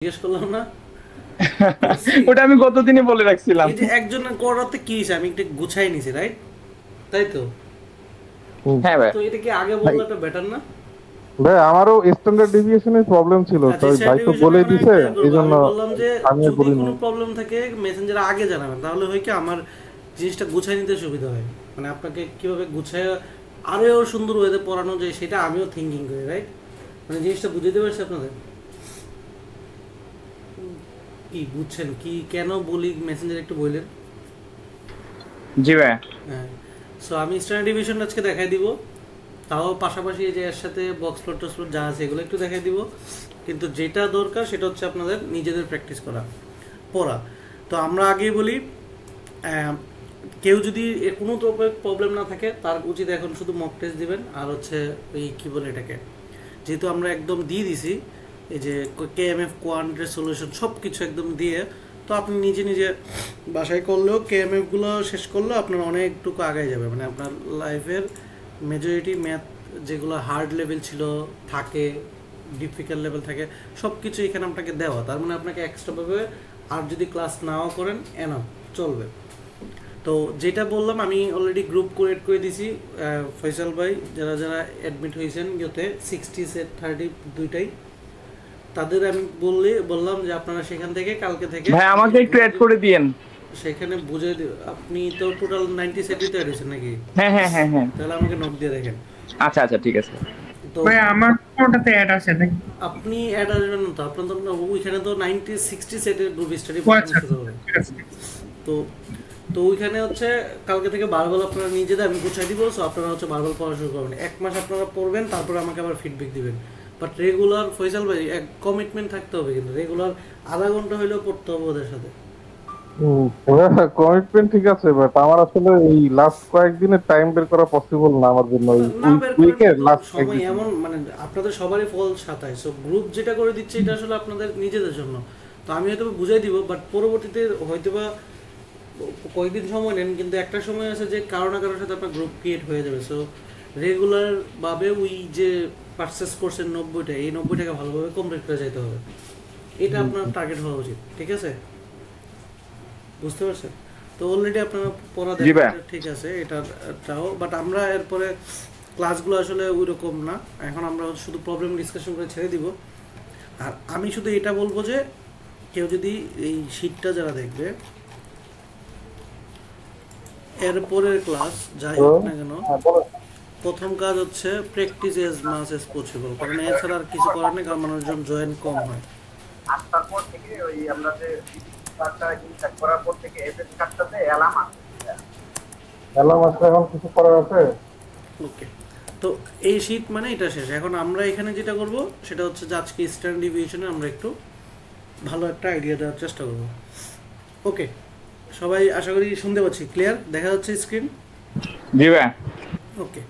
জিজ্ঞেস করলাম না? ওটা আমি গতদিনই বলে রাখছিলাম। এই যে একজনের করাতে কি হয়েছে, আমি একটু গুছাই নিছি, রাইট? তাই তো। হ্যাঁ ভাই। তো এটা কি আগে ভাই বললে এটা বেটার না? ভাই আমারও স্ট্যান্ডার্ড ডেভিয়েশনের প্রবলেম ছিল, তো আচ্ছা, ওই ভাই স্ট্যান্ড তো ডিভিশন বলেই এখন দিছে, একটা এই করবো, জন্য আমি বললাম যে আমি আর যদি বলি কোনো নাই। প্রবলেম থাকে মেসেঞ্জারে আগে জানাবেন, তাহলে হয় কি আমার জিনিসটা গুছাই নিতে সুবিধা হয়। মানে আপনাকে কিভাবে গুছায় আরও সুন্দর ওয়েতে পড়ানো যায় সেটা আমিও থিঙ্কিং করি, রাইট? মানে জিনিসটা বুঝতে পারছি আপনাদের কি বুঝছেন, কি কেন বলি মেসেঞ্জারে একটু বললেন। জি ভাই। হ্যাঁ, সো আমি স্ট্যান্ডার্ড ডিভিশন আজকে দেখাই দিব, তাও পাশাপাশি এই যে এর সাথে বক্স প্লট টক্স প্লট যা আছে এগুলো একটু দেখাই দিব। কিন্তু যেটা দরকার সেটা হচ্ছে আপনাদের নিজেদের প্র্যাকটিস করা, পড়া। তো আমরা আগেই বলি, কেউ যদি এর কোনো প্রবলেম না থাকে তার উচিত এখন শুধু মক টেস্ট দিবেন, আর হচ্ছে ওই কী বলে এটাকে, যেহেতু আমরা একদম দিয়ে দিছি এই যে কেএমএফ কোয়ান্টের সলিউশন সব কিছু একদম দিয়ে, তো আপনি নিজে নিজে বাসায় করলেও কেএমএফগুলো শেষ করলেও আপনার অনেকটুকু আগায় যাবে। মানে আপনার লাইফের মেজরিটি ম্যাথ যেগুলো হার্ড লেভেল ছিল থাকে, ডিফিকাল্ট লেভেল থাকে, সব কিছু এখানে আপনাকে দেওয়া। তার মানে আপনাকে এক্সট্রাভাবে আর যদি ক্লাস নাও করেন এনাফ চলবে। তো যেটা বললাম আমি অলরেডি গ্রুপ ক্রিয়েট করে দিছি, ফয়সাল ভাই যারা যারা অ্যাডমিট হয়েছেন ইয়েতে 60 সেট 30 দুইটাই, তাদের আমি বললাম যে আপনারা সেখান থেকে কালকে থেকে ভাই আমাকে একটু বুঝে অ্যাড করে দিয়েন। সেখানে বুঝে আপনি তো টোটাল 90 সেটই তৈরি হয়েছেন নাকি? হ্যাঁ হ্যাঁ হ্যাঁ হ্যাঁ। তাহলে আমাকে নোট দিয়ে দেখেন। আচ্ছা আচ্ছা ঠিক আছে। তো ভাই আমার ওটাতে অ্যাড আছে নাকি? আপনি অ্যাড আসবেন না তো, আপনার তো ওইখানে তো 60 সেটের গ্রুপ স্টাডি ও প্রথম আচ্ছা শুরু আচ্ছা, হবে। ঠিক আছে। তো তো ওইখানে হচ্ছে কালকে থেকে বারবার আপনারা নিজেদের আমি গুছাই দিব, সো আপনারা হচ্ছে বারবার পড়া শুরু করবেন। এক মাস আপনারা পড়বেন, তারপরে আমাকে আবার ফিডব্যাক দিবেন। বাট রেগুলার ফয়সাল ভাই এক কমিটমেন্ট থাকতে হবে, কিন্তু রেগুলার আধা ঘন্টা হইলেও পড়তে হবে ওদের সাথে। কমিটমেন্ট ঠিক আছে, বাট আমার আসলে এই লাস্ট কয়েকদিনে টাইম বের করা পসিবল না আমার জন্য, ওই না বের করেন উইকের কিন্তু লাস্ট সময় একদিন। এমন, মানে আপনাদের সবারই ফল সাতায়, সো গ্রুপ যেটা করে দিচ্ছে এটা আসলে আপনাদের নিজেদের জন্য। তো আমি হয়তো বুঝাই দিব, বাট পরবর্তীতে হয়তোবা কয়েকদিন সময় নেন, কিন্তু একটা সময় আছে যে কারো না কারোর সাথে আপনার গ্রুপ ক্রিয়েট হয়ে যাবে। সো রেগুলার ভাবে ওই যে পারচেস করছেন 90টা, এই 90টাকে ভালোভাবে কমপ্লিট করে যেতে হবে। এটা আপনার টার্গেট হওয়া উচিত, ঠিক আছে? বুঝতে পারছেন? তো অলরেডি আপনারা পড়া জি দেখেন, ভাই। এটা ঠিক আছে, এটাও। বাট আমরা এরপরে ক্লাসগুলো আসলে ওই রকম না, এখন আমরা শুধু প্রবলেম ডিসকাশন করে ছেড়ে দিব। আর আমি শুধু এটা বলবো যে কেউ যদি এই শীটটা যারা দেখবে, এরপরের ক্লাস যাই হোক না কেন, প্রথম কাজ হচ্ছে practice as much as possible, কারণ এছাড়া আর কিছু করার নেই, কারণ মানুষজন জয়েন কম হয়। আটটার পর থেকে ওই আমরা যে কার্ডটা ইনস্টল করার পর থেকে এফএস কার্ডটাতে অ্যালার্ম আসে। অ্যালার্ম আসলে এখন কিছু করার আছে? ওকে, তো এই শীট মানে এটা শেষ। এখন আমরা এখানে যেটা করব সেটা হচ্ছে যে আজকে স্ট্যান্ড ডিভিয়েশনে আমরা একটু ভালো একটা আইডিয়া দেওয়ার চেষ্টা করব। ওকে, সবাই আশা করি শুনতে পাচ্ছি, ক্লিয়ার দেখা যাচ্ছে স্ক্রিন? জি ভাই। ওকে,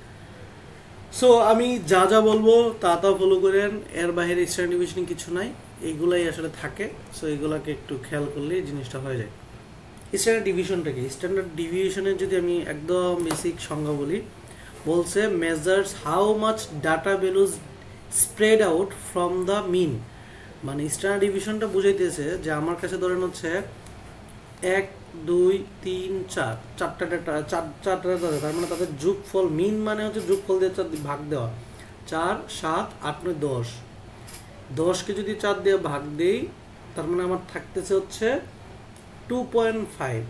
সো আমি যা যা বলবো তা তা ফলো করেন, এর বাইরে স্ট্যান্ড ডিভিশন কিছু নাই, এইগুলাই আসলে থাকে। সো এইগুলাকে একটু খেয়াল করলে জিনিসটা হয়ে যায়। স্ট্যান্ডার্ড ডিভিশনটা কি? স্ট্যান্ডার্ড ডিভিয়েশনের যদি আমি একদম বেসিক সংজ্ঞা বলি, বলছে measures how much data values spread out from the mean. মানে স্ট্যান্ডার্ড ডিভিশনটা বুঝাইতেছে যে আমার কাছে ধরেন হচ্ছে 1 2 3 4 চারটা ডাটা, চারটা ডাটা, তার মানে তাদের যোগফল, মিন মানে হচ্ছে যোগফল দিয়ে 4 ভাগ দেওয়া। 4 7 8 9 10, 10কে যদি 4 দিয়ে ভাগ দেই তার মানে আমার থাকতেছে হচ্ছে 2.5।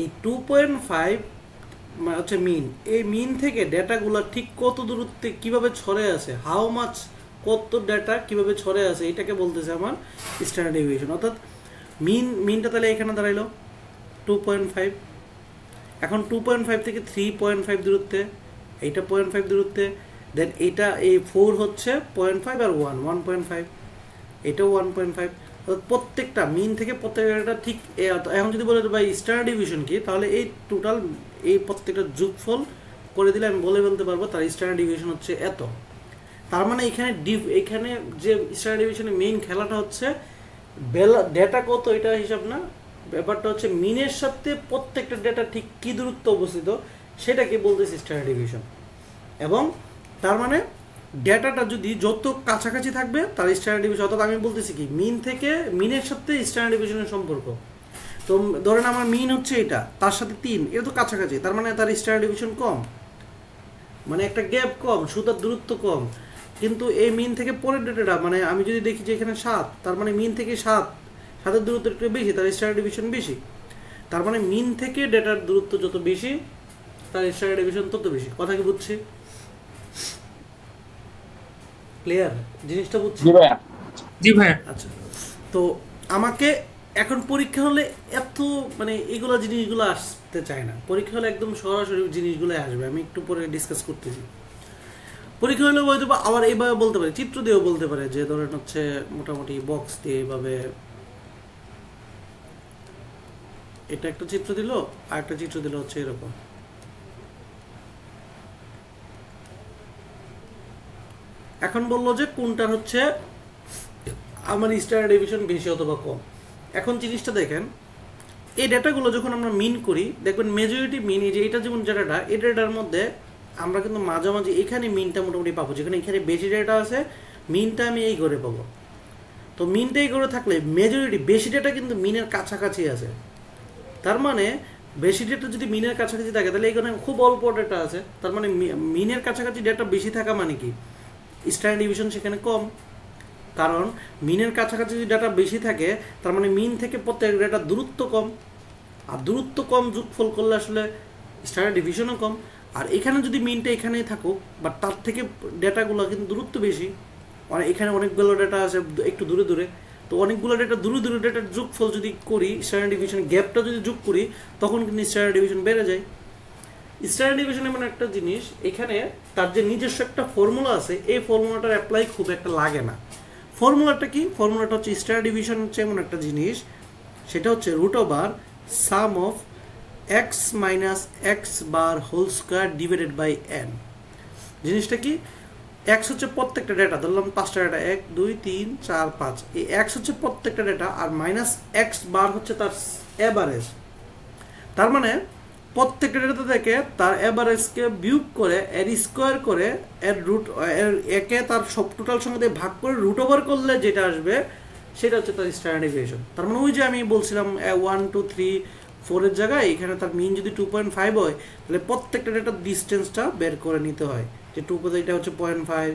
এই 2.5 মানে হচ্ছে মিন। এই মিন থেকে ডেটাগুলো ঠিক কত দূরত্বে কিভাবে ছড়ে আছে, হাউ মাচ, কত ডেটা কিভাবে ছড়ে আছে, এটাকে বলতেছে আমার স্ট্যান্ডার্ড ডেভিয়েশন। অর্থাৎ মিনটা তাহলে এখানে দাঁড়াইলো 2.5। এখন 2.5 থেকে 3.5 দূরত্বে, এইটা 0.5 দূরত্বে, দেন এটা এই 4 হচ্ছে 0.5 আর 1.5, এটাও 1.5। প্রত্যেকটা মিন থেকে প্রত্যেকটা ঠিক এখন যদি বলে ভাই স্ট্যান্ডার্ড ডিভিশন কি, তাহলে এই টোটাল এই প্রত্যেকটা যোগফল করে দিলে আমি বলে বলতে পারবো তার স্ট্যান্ডার্ড ডিভিশন হচ্ছে এত। তার মানে এখানে এখানে যে স্ট্যান্ডার্ড ডিভিশনের মেইন খেলাটা হচ্ছে ডেটা কত এটা হিসাব না, ব্যাপারটা হচ্ছে মিনের সাথে প্রত্যেকটা ডেটা ঠিক কী দূরত্ব অবস্থিত সেটাকে বলতেছে স্ট্যান্ডার্ড ডিভিশন। এবং তার মানে ডেটাটা যদি যত কাছাকাছি থাকবে তার স্ট্যান্ডার্ড ডিভিশন, অর্থাৎ আমি বলতেছি কি মিন থেকে মিনের সাথে স্ট্যান্ডার্ড ডিভিশনের সম্পর্ক। তো ধরেন আমার মিন হচ্ছে এটা, তার সাথে 3, এটা তো কাছাকাছি, তার মানে তার স্ট্যান্ডার্ড ডিভিশন কম, মানে একটা গ্যাপ কম, সুতার দূরত্ব কম। কিন্তু এই মিন থেকে পরের ডেটাটা, মানে আমি যদি দেখি যে এখানে 7, তার মানে মিন থেকে 7-এর দূরত্ব একটু বেশি, তার স্ট্যান্ডার্ড ডিভিশন বেশি। তার মানে মিন থেকে ডেটার দূরত্ব যত বেশি তার স্ট্যান্ডার্ড ডিভিশন তত বেশি। কথা কি বুঝছি? ক্লিয়ার জিনিসটা বুঝছি? জি ভাইয়া। জি ভাইয়া। আচ্ছা, তো আমাকে এখন পরীক্ষা হলে এত মানে এইগুলো জিনিসগুলো আসতে চায় না, পরীক্ষা হলে একদম সরাসরি জিনিসগুলো আসবে। আমি একটু পরে ডিসকাস করতেছি। পরীক্ষা হলে হয়তো আবার এইভাবে বলতে পারে, চিত্র দিয়েও বলতে পারে, যে ধরেন হচ্ছে মোটামুটি বক্স দিয়ে এইভাবে এটা একটা চিত্র দিল আর একটা চিত্র দিল হচ্ছে এরকম। এখন বললো যে কোনটার হচ্ছে আমার স্ট্যান্ডার্ড ডিভিশন বেশি অথবা কম। এখন জিনিসটা দেখেন, এই ডেটাগুলো যখন আমরা মিন করি, দেখবেন মেজরিটি মিন, এই যে এটা যেমন ডেটাটা, এই ডেটার মধ্যে আমরা কিন্তু মাঝামাঝি এখানে মিনটা মোটামুটি পাবো, যেখানে এখানে বেশি ডেটা আছে মিনটা আমি এই করে পাবো। তো মিনটা এই করে থাকলে মেজরিটি বেশি ডেটা কিন্তু মিনের কাছাকাছি আছে। তার মানে বেশি ডেটা যদি মিনের কাছাকাছি থাকে তাহলে এখানে খুব অল্প ডেটা আছে, তার মানে মিনের কাছাকাছি ডেটা বেশি থাকা মানে কি স্ট্যান্ডার্ড ডিভিশন সেখানে কম। কারণ মিনের কাছাকাছি যদি ডাটা বেশি থাকে তার মানে মিন থেকে প্রত্যেক ডেটার দূরত্ব কম, আর দূরত্ব কম যোগফল করলে আসলে স্ট্যান্ডার্ড ডিভিশনও কম। আর এখানে যদি মিনটা এখানেই থাকুক, বাট তার থেকে ডেটাগুলো কিন্তু দূরত্ব বেশি, মানে এখানে অনেকগুলো ডেটা আছে একটু দূরে দূরে, তো অনেকগুলো ডেটা দূরে দূরে ডেটার যোগফল যদি করি, স্ট্যান্ডার্ড ডিভিশন গ্যাপটা যদি যোগ করি, তখন কিন্তু স্ট্যান্ডার্ড ডিভিশন বেড়ে যায়। স্ট্যান্ডার্ড ডিভিশন এমন একটা জিনিস, এখানে তার যে নিজস্ব একটা ফর্মুলা আছে, এই ফর্মুলাটার অ্যাপ্লাই খুব একটা লাগে না। ফর্মুলাটা কি? ফর্মুলাটা হচ্ছে স্ট্যান্ডার্ড ডিভিশন হচ্ছে এমন একটা জিনিস, সেটা হচ্ছে root over sum of x minus x bar whole square divided by n. জিনিসটা কি? এক্স হচ্ছে প্রত্যেকটা ডেটা, ধরলাম 5টা ডেটা, 1 2 3 4 5, এই এক্স হচ্ছে প্রত্যেকটা ডেটা, আর মাইনাস এক্স বার হচ্ছে তার অ্যাভারেজ। তার মানে প্রত্যেকটা ডেটা থেকে তার অ্যাভারেজকে বিয়োগ করে এর স্কোয়ার করে এর রুট একে তার সব টোটাল সংখ্যা দিয়ে ভাগ করে রুট ওভার করলে যেটা আসবে সেটা হচ্ছে তার স্ট্যান্ডার্ড ডিভিয়েশন। তার মানে ওই যে আমি বলছিলাম 1 2 3 4 এর জায়গায় এখানে তার মিন যদি 2.5 হয়, তাহলে প্রত্যেকটা ডেটার ডিস্টেন্সটা বের করে নিতে হয়, যে 2 এটা হচ্ছে 0.5,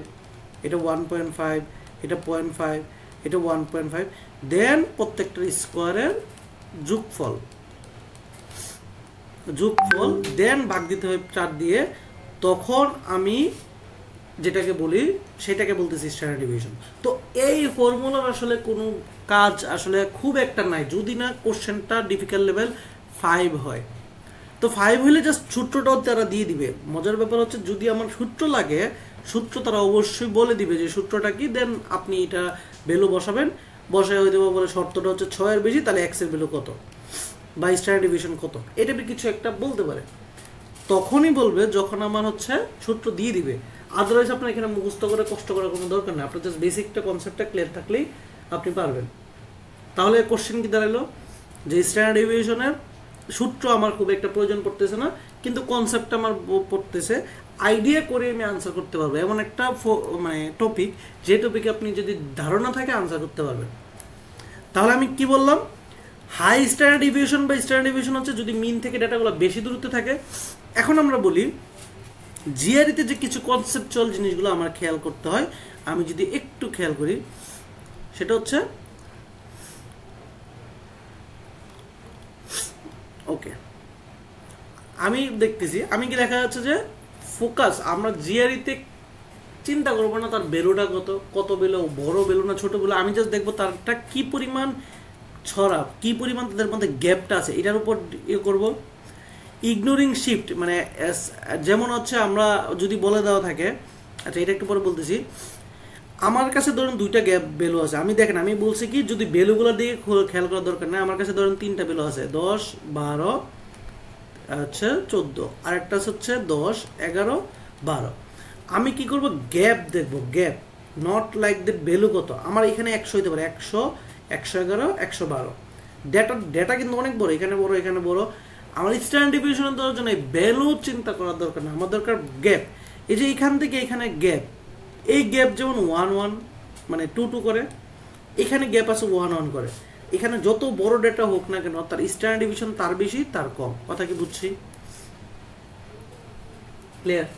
এটা 1.5, এটা 0.5, এটা 1.5, দেন প্রত্যেকটার স্কোয়ারের যোগফল দেন ভাগ দিতে হয় 4 দিয়ে, তখন আমি যেটাকে বলি সেটাকে বলতেছি স্ট্যান্ডার্ড ডিভিয়েশন। তো এই ফর্মুলার আসলে কোনো কাজ আসলে খুব একটা নাই, যদি না কোশ্চেনটা ডিফিকাল্ট লেভেল 5 হয়। তো 5 হলে জাস্ট সূত্রটাও তারা দিয়ে দিবে। মজার ব্যাপার হচ্ছে যদি আমার সূত্র লাগে, সূত্র তারা অবশ্যই বলে দিবে যে সূত্রটা কি, দেন আপনি এটা ভ্যালু বসাবেন, বসায় হয়ে দেবো বলে শর্তটা হচ্ছে 6 এর বেশি, তাহলে এক্স এর ভ্যালু কত বা স্ট্যান্ডার্ড ডিভিয়েশন কত, এটা কিছু একটা বলতে পারে। তখনই বলবে যখন আমার হচ্ছে সূত্র দিয়ে দিবে। আদারওয়াইজ আপনার এখানে মুখস্থ করে কষ্ট করার কোনো দরকার নেই, আপনার জাস্ট বেসিকটা কনসেপ্টটা ক্লিয়ার থাকলেই আপনি পারবেন। তাহলে কোশ্চেন কি দাঁড়ালো যে স্ট্যান্ডার্ড ডিভিয়েশনের সূত্র আমার খুব একটা প্রয়োজন পড়তেছে না, কিন্তু কনসেপ্ট আমার পড়তেছে, আইডিয়া করে আমি আনসার করতে পারবো। এমন একটা মানে টপিক, যে টপিকে আপনি যদি ধারণা থাকে আনসার করতে পারবেন। তাহলে আমি কি বললাম, হাই স্ট্যান্ডার্ড ডিভিয়েশন বা স্ট্যান্ডার্ড ডিভিয়েশন হচ্ছে যদি মিন থেকে ডেটাগুলো বেশি দূরত্বে থাকে। এখন আমরা বলি জিআরইতে যে কিছু কনসেপচুয়াল জিনিসগুলো আমার খেয়াল করতে হয়, আমি যদি একটু খেয়াল করি সেটা হচ্ছে ওকে, আমি দেখতেছি আমি কি দেখা যাচ্ছে যে ফোকাস আমরা জিআরইতে চিন্তা করবো না তার বেলুটা কত বেলো, বড় বেলু না ছোট বেলু, আমি জাস্ট দেখবো তারটা কি পরিমাণ ছড়া, কি পরিমাণ তাদের মধ্যে গ্যাপটা আছে, এটার উপর ইয়ে করবো। ইগনোরিং শিফট মানে যেমন হচ্ছে আমরা যদি বলে দেওয়া থাকে, আচ্ছা এটা একটু পরে বলতেছি, আমার কাছে ধরুন 2টা গ্যাপ বেলু আছে, আমি দেখেন আমি বলছি কি যদি বেলুগুলোর দিকে খেয়াল করার দরকার নেই, আমার কাছে ধরুন 3টা বেলু আছে 10 12 আচ্ছা 14, আর একটা হচ্ছে 10 11 12। আমি কি করব, গ্যাপ দেখবো, gap not like the value কত, আমার এখানে 100 হতে পারে, 100 111 112, ডেটা কিন্তু অনেক বড়, এখানে বড় এখানে বড়। আমার স্ট্যান্ডার্ড ডিভিয়েশন দেওয়ার জন্য ভ্যালু চিন্তা করার দরকার না, আমার দরকার গ্যাপ। এই যে এখান থেকে এখানে গ্যাপ, এই গ্যাপ যেমন 1 1 মানে 2 2 করে, এখানে গ্যাপ আছে 1 1 করে। এখানে যত বড় ডেটা হোক না কেন তার স্ট্যান্ডার্ড ডিভিশন তার বেশি তার কম। কথা কি বুঝছি? ক্লিয়ার?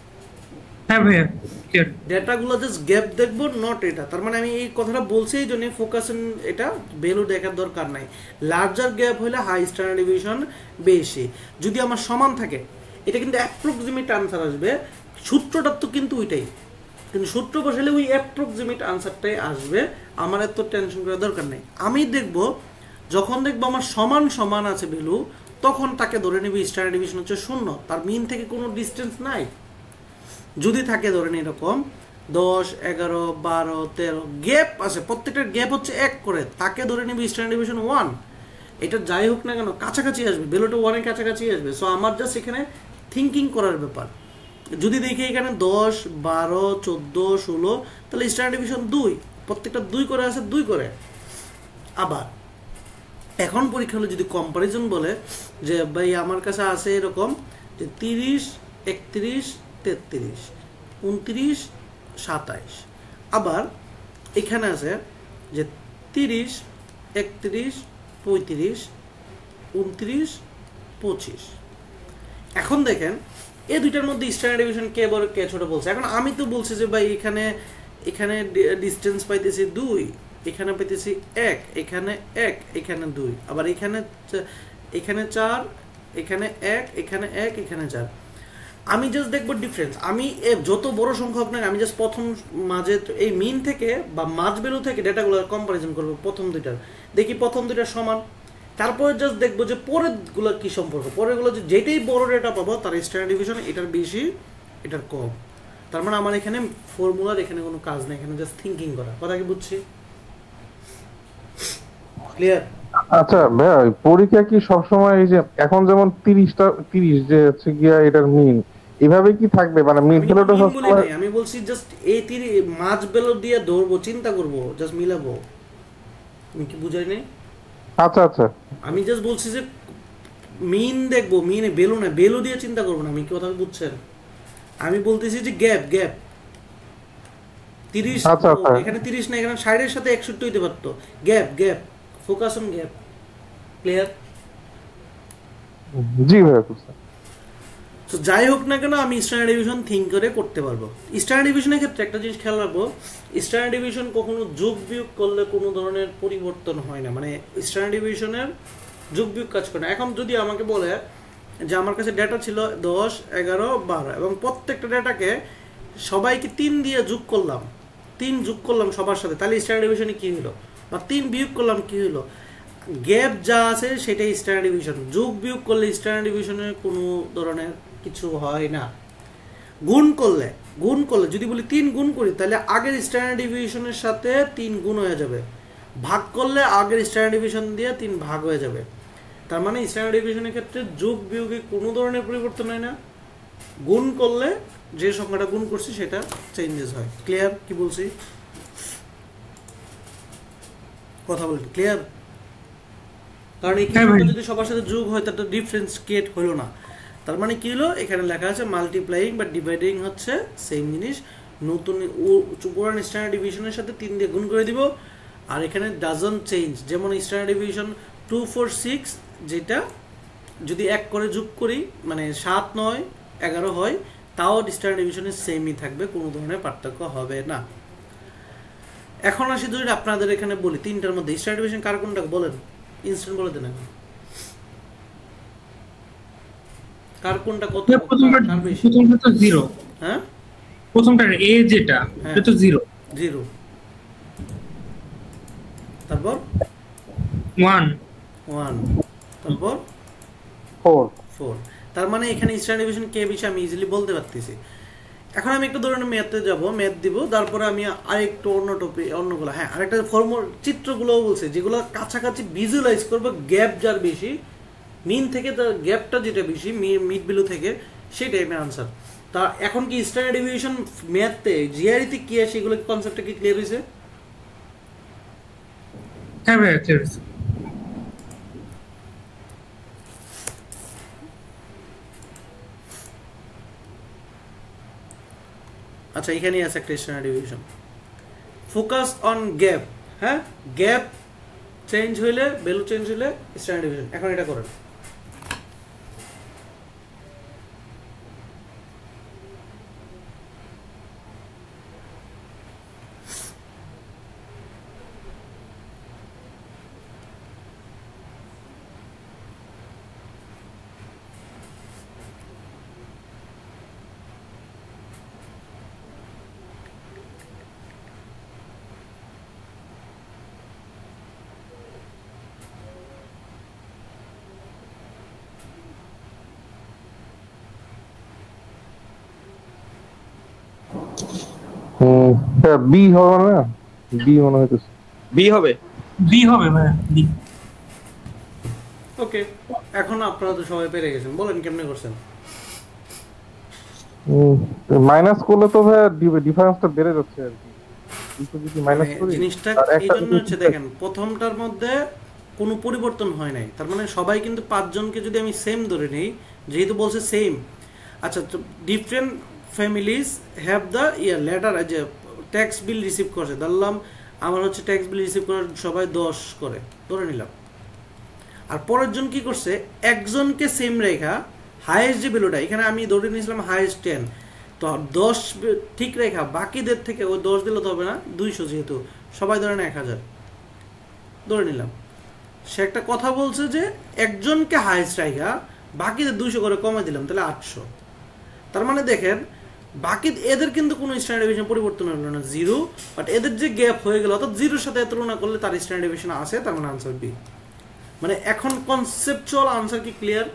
হ্যাঁ ভাইয়া ক্লিয়ার। ডেটাগুলো জাস্ট গ্যাপ দেখবো, নট এটা। তার মানে আমি এই কথাটা বলছি এই জন্য ফোকাস এটা ভ্যালু দেখার দরকার নাই। লার্জার গ্যাপ হলে হাই স্ট্যান্ডার্ড ডিভিশন বেশি। যদি আমার সমান থাকে, এটা কিন্তু অ্যাপ্রক্সিমেট আনসার আসবে, সূত্রটা তো কিন্তু ওইটাই, কিন্তু সূত্র বসালে ওই অ্যাপ্রক্সিমেট আনসারটাই আসবে। আমার এত টেনশন করার দরকার নেই। আমি দেখবো যখন দেখবো আমার সমান সমান আছে ভ্যালু, তখন তাকে ধরে নিবি স্ট্যান্ডার্ড ডিভিশন হচ্ছে 0, তার মিন থেকে কোনো ডিস্টেন্স নাই। যদি থাকে ধরেন এরকম 10 11 12 13 গ্যাপ আছে, প্রত্যেকটার গ্যাপ হচ্ছে 1 করে, তাকে ধরে নিবি স্ট্যান্ডার্ড ডিভিশন 1। এটা যাই হোক না কেন কাছাকাছি আসবে, ভ্যালুটা 1 এর কাছাকাছি আসবে। সো আমার জাস্ট এখানে থিঙ্কিং করার ব্যাপার। যদি দেখি এখানে 10 12 14 16, তাহলে স্ট্যান্ডার্ড ডিভিশন 2, প্রত্যেকটা 2 করে আছে, 2 করে। আবার এখন পরীক্ষা হলে যদি কম্পারিজন বলে যে ভাই আমার কাছে আছে এরকম যে 30 31 33 29 27, আবার এখানে আছে যে 30 31 35 29 25। এখন দেখেন এই দুইটার মধ্যে স্ট্যান্ডার্ড ডিভিশন কে বড় কে ছোট বলছে। এখন আমি তো বলছি যে ভাই এখানে এখানে ডিস্টেন্স পাইতেছি 2, এখানে পাইতেছি 1, এখানে 1, এখানে 2, আবার এখানে 4, এখানে 1, এখানে 1, এখানে 4। আমি জাস্ট দেখবো ডিফারেন্স। আমি যত বড় সংখ্যা হোক না, আমি জাস্ট প্রথম মাঝে এই মিন থেকে বা মাঝ ভ্যালু থেকে ডেটাগুলো কম্পারিজন করবো প্রথম দুইটার, দেখি প্রথম দুইটার সমান। তারপরে জাস্ট দেখবো যে পরেরগুলো কি সম্পর্ক, পরেরগুলো যেটাই বড় ডেটা পাবো তার স্ট্যান্ডার্ড ডিভিশন এটার বেশি এটার কম। তার মানে আমার এখানে ফর্মুলার এখানে কোনো কাজ নেই, এখানে জাস্ট থিঙ্কিং করা। কথা কি বুঝছি? ক্লিয়ার? আচ্ছা ভাইয়া, ওই পরীক্ষা কি সবসময় এই যে এখন যেমন 30 যে হচ্ছে গিয়া এটার মিন এভাবে কি থাকবে, মানে মিন ভ্যালুটা সবসময়? আমি বলছি জাস্ট এই মাঝ ভ্যালু দিয়ে ধরবো, চিন্তা করবো, জাস্ট মিলাবো। আমি কি বুঝাই নাই? আচ্ছা আচ্ছা, আমি জাস্ট বলছি যে মিন দেখবো, মিনে ভ্যালু না, ভ্যালু দিয়ে চিন্তা করবো না। আমি কি কথা বুঝছেন? আমি বলতেছি যে গ্যাপ 30, আচ্ছা আচ্ছা, এখানে 30 না, এখানে 60 এর সাথে 61 হইতে পারতো। Gap focus on gap. Clear? জি ভাইয়া বুঝছি। তো যাই হোক না কেন আমি স্ট্যান্ডার্ড ডিভিশন থিঙ্ক করে করতে পারবো। স্ট্যান্ডার্ড ডিভিশনের ক্ষেত্রে একটা জিনিস খেয়াল রাখবো, স্ট্যান্ডার্ড ডিভিশন কখনো যোগ বিয়োগ করলে কোনো ধরনের পরিবর্তন হয় না, মানে স্ট্যান্ডার্ড ডিভিশনের যোগ বিয়োগ কাজ করে না। এখন যদি আমাকে বলে যে আমার কাছে ডেটা ছিল 10 11 12 এবং প্রত্যেকটা ডেটাকে সবাইকে 3 দিয়ে যোগ করলাম, 3 যোগ করলাম সবার সাথে, তাহলে স্ট্যান্ডার্ড ডিভিশনে কী হলো, বা 3 বিয়োগ করলাম কী হলো, গ্যাপ যা আছে সেটাই স্ট্যান্ডার্ড ডিভিশন। যোগ বিয়োগ করলে স্ট্যান্ডার্ড ডিভিশনের কোনো ধরনের কিছু হয় না। গুণ করলে যদি বলি 3 গুণ করি, তাহলে আগের স্ট্যান্ডার্ড ডিভিশনের সাথে 3 গুণ হয়ে যাবে। ভাগ করলে আগের স্ট্যান্ডার্ড ডিভিশন দিয়ে 3 ভাগ হয়ে যাবে। তার মানে স্ট্যান্ডার্ড ডিভিশনের ক্ষেত্রে যোগ বিয়োগে কোনো ধরনের পরিবর্তন হয় না। গুণ করলে যে সংখ্যাটা গুণ করছি সেটা চেঞ্জেস হয়। ক্লিয়ার? কি বলছি কথা বলি? ক্লিয়ার? কারণ এই যদি সবার সাথে যোগ হয় তার ডিফারেন্স ক্রিয়েট হলো না। তার মানে কি হলো, এখানে লেখা আছে মাল্টিপ্লাইং বা ডিভাইডিং হচ্ছে সেম জিনিস। নতুন পুরান স্ট্যান্ডার্ড ডিভিশনের সাথে 3 দিয়ে গুণ করে দিব, আর এখানে ডাজন্ট চেঞ্জ। যেমন স্ট্যান্ডার্ড ডিভিশন 2 4 6, যেটা যদি 1 করে যোগ করি মানে 7 9 11 হয়, তাও স্ট্যান্ডার্ড ডিভিশনের সেমই থাকবে, কোনো ধরনের পার্থক্য হবে না। এখন আসি যদি আপনাদের এখানে বলি 3টার মধ্যে স্ট্যান্ডার্ড ডিভিশন কার কোনটা বলেন, ইনস্ট্যান্ট বলে দেন এখন। কার কোনটা কত? প্রথমটা তো 0। হ্যাঁ, প্রথমটা এ যেটা এটা তো 0 0, তারপর 1 তারপর 4। তার মানে এখানে স্ট্যান্ডার্ড ডিভিশন কে বেশি আমি ইজিলি বলতে পারতেছি। এখন আমি একটা ধরনের ম্যাথে যাব, ম্যাথ দিব, তারপরে আমি আরেকটু অন্য টপিক অন্যগুলো, হ্যাঁ আরেকটা ফর্মুলা চিত্রগুলোও বলছে যেগুলো কাছাকাছি ভিজুয়ালাইজ করবো। গ্যাপ যার বেশি, মিন থেকে তার গ্যাপটা যেটা বেশি মিড ভ্যালু থেকে, সেটাই আমি আনসার। তা এখন কি স্ট্যান্ডার্ড ডিভিশন ম্যাথে জিআরইতে কি আছে এগুলো কনসেপ্টটা কি ক্লিয়ার হয়েছে? হ্যাঁ ভাই ক্লিয়ার হয়েছে। আচ্ছা এখানেই আছে একটা standard division. Focus on gap, হ্যাঁ গ্যাপ চেঞ্জ হইলে ভ্যালু চেঞ্জ হইলে স্ট্যান্ডার্ড ডিভিশন। এখন এটা করেন। বি হবে না, বি মনে হইতেছে। বি হবে, বি হবে ভাই, বি। ওকে, এখন আপনারা তো সবাই পেরে গেছেন, বলেন কেমনে করছেন? মাইনাস করলে তো ভাই ডিফারেন্সটা বেড়ে যাচ্ছে আর কি। যদি মাইনাস করি জিনিসটা এই জন্য হচ্ছে, দেখেন প্রথমটার মধ্যে কোনো পরিবর্তন হয় নাই, তার মানে সবাই কিন্তু 5 জনকে যদি আমি সেম ধরে নেই, যেহেতু বলছে সেম, আচ্ছা তো different families have the letter, যে ট্যাক্স বিল রিসিভ করছে, ধরলাম আমার হচ্ছে ট্যাক্স বিল রিসিভ করার সবাই 10 করে ধরে নিলাম, আর পরের জন কি করছে, একজনকে সেম রেখা হাইয়েস্ট যে ভ্যালুটা, এখানে আমি ধরে নিয়েছিলাম হাইয়েস্ট 10, তো 10 ঠিক রেখা বাকিদের থেকে ওই 10 দিলে তো হবে না, 200, যেহেতু সবাই ধরে না 1000 ধরে নিলাম। সে একটা কথা বলছে যে একজনকে হাইয়েস্ট রেখা বাকিদের 200 করে কমে দিলাম, তাহলে 800। তার মানে দেখেন বাকি এদের কিন্তু কোনো স্ট্যান্ডার্ড ডিভিশন পরিবর্তন হলো না, 0, বাট এদের যে গ্যাপ হয়ে গেল, অর্থাৎ 0-র সাথে তুলনা করলে তার স্ট্যান্ডার্ড ডিভিশন আছে, তার মানে আনসার বি। মানে এখন কনসেপচুয়াল আনসার কি ক্লিয়ার?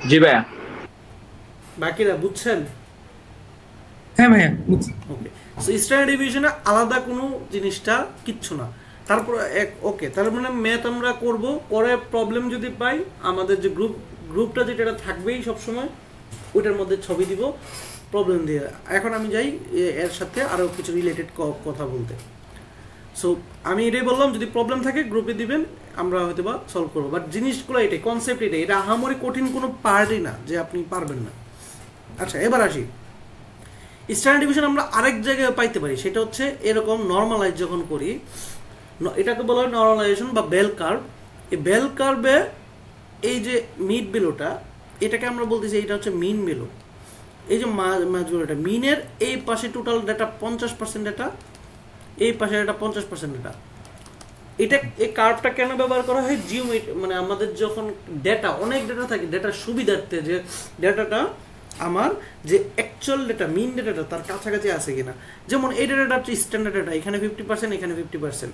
জি ভাইয়া। বাকিরা বুঝছেন? হ্যাঁ ভাইয়া বুঝছি। ওকে, সো স্ট্যান্ডার্ড ডিভিশনে আলাদা কোনো জিনিসটা কিচ্ছু না। তারপর ওকে, তার মানে ম্যাথ আমরা করব, করে প্রবলেম যদি পাই আমাদের যে গ্রুপটা যেটা থাকবেই সবসময়, ওইটার মধ্যে ছবি দিব প্রবলেম দিয়ে। এখন আমি যাই এর সাথে আরও কিছু রিলেটেড কথা বলতে। সো আমি এটাই বললাম, যদি প্রবলেম থাকে গ্রুপে দিবেন, আমরা হয়তো বা সলভ করবো, বাট জিনিসগুলো এটাই, কনসেপ্ট এটাই, এটা আহামরি কঠিন কোনো পার্টই না যে আপনি পারবেন না। আচ্ছা এবার আসি, স্ট্যান্ডার্ড ডিভিশন আমরা আরেক জায়গায় পাইতে পারি, সেটা হচ্ছে এরকম নর্মালাইজ যখন করি, এটাকে বলা হয় নর্মালাইজেশন বা বেল কার্ভ। এই বেল কার্ভে এই যে মিড ভ্যালুটা, এটাকে আমরা বলতেছি এটা হচ্ছে মিন ভ্যালু। এই যে মাঝ ভ্যালুটা, মিনের এই পাশে টোটাল ডেটা 50% ডেটা, এই পাশে এটা 50% ডেটা। এটা এই কার্ভটা কেন ব্যবহার করা হয়, মানে আমাদের যখন ডেটা অনেক ডেটা থাকে, ডেটার সুবিধার্থে যে ডেটাটা আমার যে অ্যাকচুয়াল ডেটা মিন ডেটাটা তার কাছাকাছি আছে কিনা। যেমন এই ডেটাটা হচ্ছে স্ট্যান্ডার্ড ডেটা, এখানে 50%, এখানে 50%,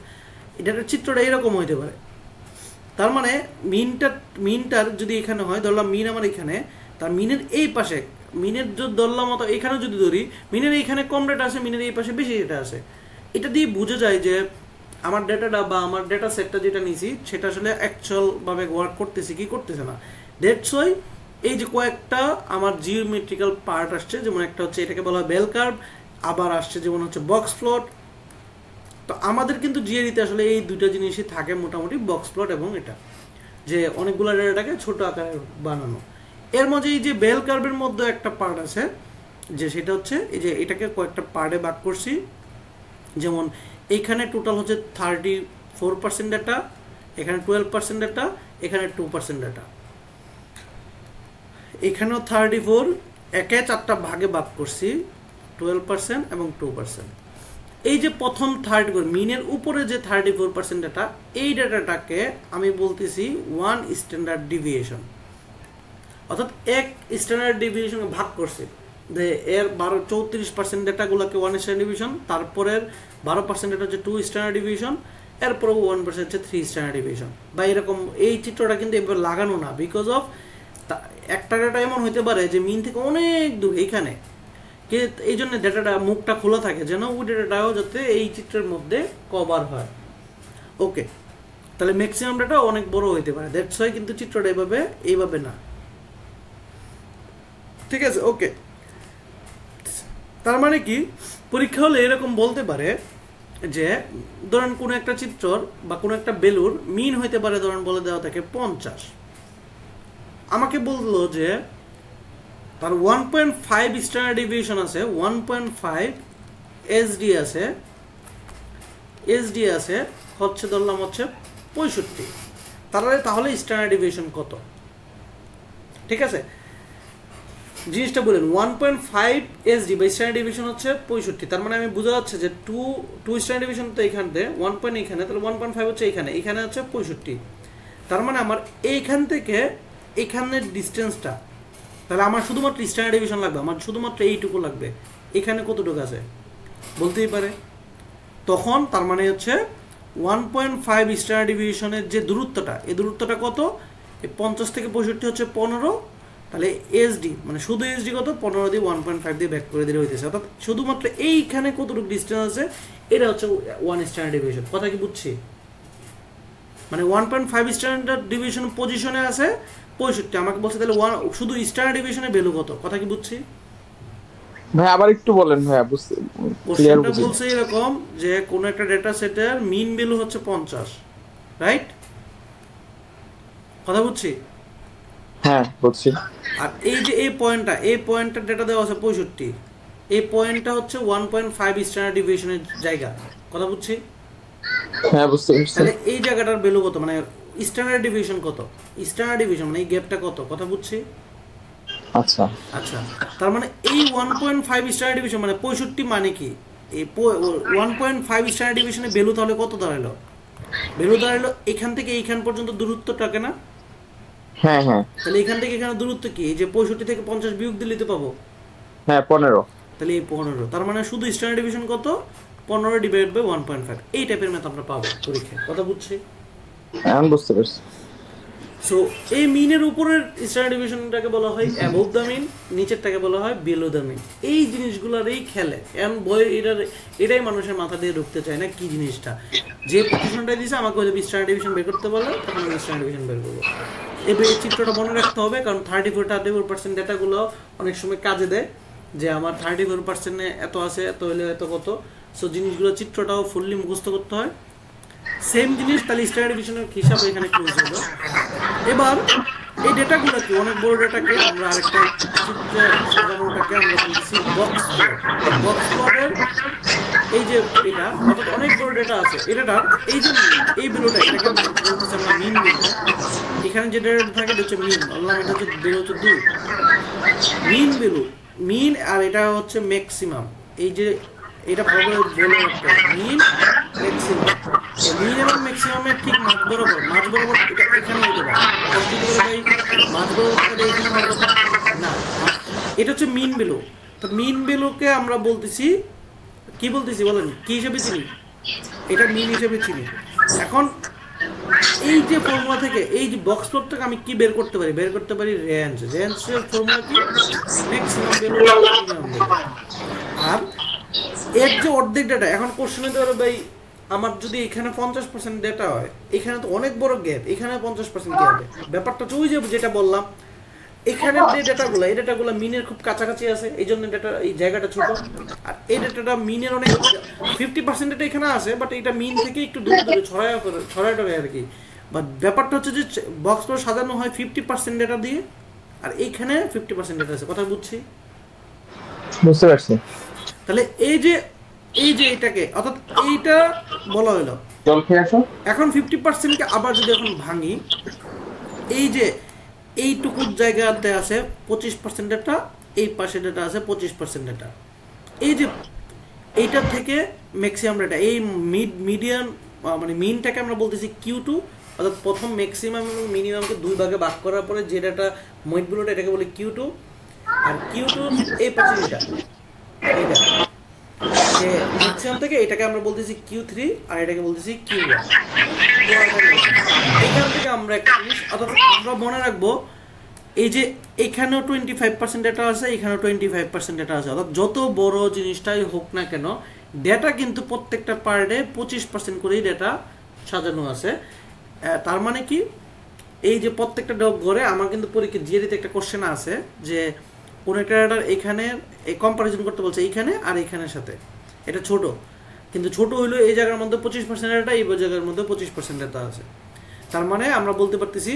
এই ডেটার চিত্রটা এরকম হইতে পারে। তার মানে মিনটার যদি এখানে হয়, ধরলাম মিন আমার এখানে, তার মিনের এই পাশে, মিনের যদি ধরলাম মতো এখানে যদি ধরি, মিনের এইখানে কম ডেটা আছে, মিনের এই পাশে বেশি ডেটা আছে। এটা দিয়ে বোঝা যায় যে আমার ডেটাটা বা আমার ডেটা সেটটা যেটা নিয়েছি সেটা আসলে অ্যাকচুয়ালভাবে ওয়ার্ক করতেছে কি করতেছে না। দ্যাটস ওয়াই এই যে কয়েকটা আমার জিওমেট্রিক্যাল পার্ট আসছে, যেমন একটা হচ্ছে এটাকে বলা হয় বেল কার্ভ, আবার আসছে যেমন হচ্ছে বক্স প্লট। তো আমাদের কিন্তু জিআরইতে আসলে এই দুইটা জিনিসই থাকে মোটামুটি, বক্স প্লট এবং এটা, যে অনেকগুলো ডেটাটাকে ছোট আকারে বানানো। এর মধ্যে এই যে বেল কার্ভের মধ্যে একটা পার্ট আছে, যে সেটা হচ্ছে এই যে এটাকে কয়েকটা পার্টে ভাগ করছি। যেমন এইখানে টোটাল হচ্ছে 34% ডেটা, এখানে 12% ডেটা, এখানে 2% ডেটা, এখানেও 34, একে 4টা ভাগে ভাগ করছি, 12% এবং 2%। এই যে প্রথম থার্ড মিনের উপরে যে 34% ডেটা, এই ডেটাটাকে আমি বলতেছি 1 স্ট্যান্ডার্ড ডিভিয়েশন, অর্থাৎ এক স্ট্যান্ডার্ড ডিভিয়েশন ভাগ করছে। যে এর 34% ডেটাগুলোকে 1 স্ট্যান্ডার্ড ডিভিশন, তারপরের 12% ডেটা হচ্ছে 2 স্ট্যান্ডার্ড ডিভিশন, এরপর 1% হচ্ছে 3 স্ট্যান্ডার্ড ডিভিশন। বা এরকম এই চিত্রটা কিন্তু এবার লাগানো না, বিকজ অফ একটা ডেটা এমন হইতে পারে যে মিন থেকে অনেক দূর এইখানে, এই জন্য ডেটাটা মুখটা খোলা থাকে যেন ওই ডেটাটাও যাতে এই চিত্রের মধ্যে কভার হয়। ওকে, তাহলে ম্যাক্সিমাম ডেটা অনেক বড় হইতে পারে, দ্যাটস ওয়াই কিন্তু চিত্রটা এইভাবে না, ঠিক আছে? ওকে, তার মানে কি পরীক্ষা হলে এরকম বলতে পারে যে ধরেন কোনো একটা চিত্রর বা কোনো একটা বেলুর মিন হইতে পারে, ধরেন বলে দেওয়া থাকে 50, আমাকে বললো যে তার 1.5 স্ট্যান্ডার্ড ডিভিয়েশন আছে, 1.5 এসডি আছে, হচ্ছে ধরলাম হচ্ছে 65, তাহলে স্ট্যান্ডার্ড ডিভিয়েশন কত? ঠিক আছে, জিনিসটা বলেন 1.5 এসডি বা স্ট্যান্ডার্ড ডিভিয়েশন হচ্ছে 65, তার মানে আমি বোঝা যাচ্ছে যে 2 স্ট্যান্ডার্ড ডিভিয়েশন তো এখানে 1 পয়েন্ট এখানে, তাহলে 1.5 হচ্ছে এখানে হচ্ছে 65, তার মানে আমার এইখান থেকে এখানের ডিস্টেন্সটা, তাহলে আমার শুধুমাত্র স্ট্যান্ডার্ড ডিভিয়েশন লাগবে, আমার শুধুমাত্র এইটুকু লাগবে, এখানে কতটুকু আছে বলতেই পারে, তখন তার মানে হচ্ছে 1.5 স্ট্যান্ডার্ড ডিভিয়েশনের যে দূরত্বটা, এই দূরত্বটা কত? এই 50 থেকে 65 হচ্ছে 15, তাহলে এসডি মানে শুধু এসডি কত? 15 দিয়ে 1.5 দিয়ে ব্যাক করে দিলে হইতেছে, অর্থাৎ শুধুমাত্র এইখানে কতটুকু ডিস্টেন্স আছে এটা হচ্ছে 1 স্ট্যান্ডার্ড ডিভিয়েশন। কথা কি বুঝছি? মানে 1.5 স্ট্যান্ডার্ড ডিভিয়েশন পজিশনে আছে 65, আমাকে বলছে তাহলে শুধু স্ট্যান্ডার্ড ডিভিয়েশনের ভ্যালু কত? কথা কি বুঝছি ভাই? আবার একটু বলেন ভাই, বুঝতে ক্লিয়ার কোশ্চেনটা বলছে এরকম যে কোন একটা ডেটা সেটের মিন ভ্যালু হচ্ছে 50, রাইট? কথা বুঝছি? হ্যাঁ বুঝছি। আর এই যে এই পয়েন্টটা ডেটা দেওয়া আছে 65, এই পয়েন্টটা হচ্ছে 1.5 স্ট্যান্ডার্ড ডিভিয়েশনের জায়গা। কথা বুঝছি? হ্যাঁ বুঝতে পারছি। তাহলে এই জায়গাটার ভ্যালু কত, মানে স্ট্যান্ডার্ড ডিভিয়েশন কত? স্ট্যান্ডার্ড ডিভিয়েশন মানে এই গ্যাপটা কত? কথা বুঝছি? আচ্ছা তার মানে এই 1.5 স্ট্যান্ডার্ড ডিভিয়েশন মানে 65 মানে কি? এই 1.5 স্ট্যান্ডার্ড ডিভিয়েশনের ভ্যালু তাহলে কত দাঁড়ালো? ভ্যালু দাঁড়ালো এখান থেকে এইখান পর্যন্ত দূরত্বটাকে না? হ্যাঁ হ্যাঁ। তাহলে এখান থেকে এখানে দূরত্ব কি? এই যে 65 থেকে 50 বিয়োগ দিলে তো পাবো। হ্যাঁ 15। তাহলে এই 15, তার মানে শুধু স্ট্যান্ডার্ড ডিভিয়েশন কত? 15 ডিভাইড বাই 1.5, এই টাইপের ম্যাথ আমরা পাবো পরীক্ষায়। কথা বুঝছি? এখন বুঝতে পারছি। সো এই মিনের উপরের স্ট্যান্ডার্ড ডিভিয়েশনটাকে বলা হয় অ্যাবভ দ্য মিন, নিচেরটাকে বলা হয় বিলো দ্য মিন। এই জিনিসগুলোরই খেলে এমন বই, এটাই মানুষের মাথা দিয়ে ঢুকতে চায় না কি জিনিসটা, যে পজিশনটা দিয়েছে আমাকে ওই স্ট্যান্ডার্ড ডিভিয়েশন বের করতে বলে তখন আমি স্ট্যান্ডার্ড ডিভিয়েশন বের করবো। এবার এই চিত্রটা মনে রাখতে হবে, কারণ 34% ডেটাগুলো অনেক সময় কাজে দেয়, যে আমার 34% এত আছে, এত হলে এত কত। সো জিনিসগুলো চিত্রটাও ফুললি মুখস্থ করতে হয়। সেম জিনিস তাহলে স্ট্যান্ডার্ড ডিভিয়েশনের হিসাবে এখানে ক্লোজ হলো। এবার এই ডেটাগুলো কি, অনেক বড় ডেটাকে আমরা আরেকটা চিত্রে সাজানোটাকে আমরা বলছি বক্স প্লটের। এই যে এটা অর্থাৎ অনেক বড় ডেটা আছে, এটার এই যে এই বেলুটা, এটাকে বলতেছি আমরা মিন বেলু। এখানে যে ডেটা থাকে এটা হচ্ছে মিন, বললাম এটা হচ্ছে বেলু হচ্ছে 2 মিন বেলু, মিন, আর এটা হচ্ছে ম্যাক্সিমাম। এই যে এটা ভালো করে বলে রাখতে হবে, মিন ম্যাক্সিমাম। মিন এবং ম্যাক্সিমামের ঠিক মাঝ বরাবর এটা এখানে হতে পারে, মাঝ বরাবর এখানে না, এটা হচ্ছে মিন ভ্যালু। তো মিন ভ্যালুকে আমরা বলতেছি কি, বলতেছি বলেন কি হিসেবে চিনি? এটা মিন হিসেবে চিনি। এখন এই যে ফর্মুলা থেকে, এই যে বক্স প্লট থেকে আমি কি বের করতে পারি? রেঞ্জের ফর্মুলা কি? Maximum value minimum value. আর এর যে অর্ধেক ডেটা, এখন কোশ্চেনে ধরো ভাই আমার যদি এখানে 50% ডেটা হয়, এখানে তো অনেক বড় গ্যাপ, এখানে 50% কি হবে? ব্যাপারটা তো ওই যে যেটা বললাম, এখানে যে ডেটাগুলো, এই ডেটাগুলো মিনের খুব কাছাকাছি আছে, এই জন্য ডেটা এই জায়গাটা ছোট। আর এই ডেটাটা মিনের অনেক 50% ডেটা এখানে আছে, বাট এটা মিন থেকে একটু দূরে দূরে ছড়ায় টড়ায় আর কি। বাট ব্যাপারটা হচ্ছে যে বক্স করে সাজানো হয় 50% ডেটা দিয়ে, আর এইখানে 50% ডেটা আছে। কথা বুঝছি? বুঝতে পারছি। তাহলে এই যে এটাকে, অর্থাৎ এইটা বলা হলো। জল খেয়ে আসো। এখন 50%কে আবার যদি এখন ভাঙি, এই যে এইটুকু জায়গাতে আছে 25% ডেটা, এই পাশে ডেটা আছে 25% ডেটা। এই যে এইটার থেকে ম্যাক্সিমাম ডেটা, এই মিডিয়ান মানে মিনটাকে আমরা বলতেছি Q2, অর্থাৎ প্রথম ম্যাক্সিমাম এবং মিনিমামকে 2 ভাগে ভাগ করার পরে যে ডেটা মইটগুলোটা, এটাকে বলি Q2। আর Q2 এই পাশে এটা যে ম্যাক্সিমাম থেকে এটাকে আমরা বলতেছি Q3, আর এটাকে বলতেছি Q1। এখান থেকে আমরা একটা জিনিস, অর্থাৎ আমরা মনে রাখবো এই যে এখানেও 25% ডেটা আছে, এখানেও 25% ডেটা আছে, অর্থাৎ যত বড় জিনিসটাই হোক না কেন ডেটা কিন্তু প্রত্যেকটা পার ডে 25% করেই ডেটা সাজানো আছে। তার মানে কি, এই যে প্রত্যেকটা ঘরে আমার কিন্তু পরীক্ষা জিআরইতে একটা কোশ্চেন আছে যে কোন একটা ডেটার এখানে এই কম্পারিজন করতে বলছে এইখানে আর এইখানের সাথে, এটা ছোট, কিন্তু ছোট হইলো এই জায়গার মধ্যে 25% ডেটা, এই জায়গার মধ্যে 25% ডেটা আছে। তার মানে আমরা বলতে পারতেছি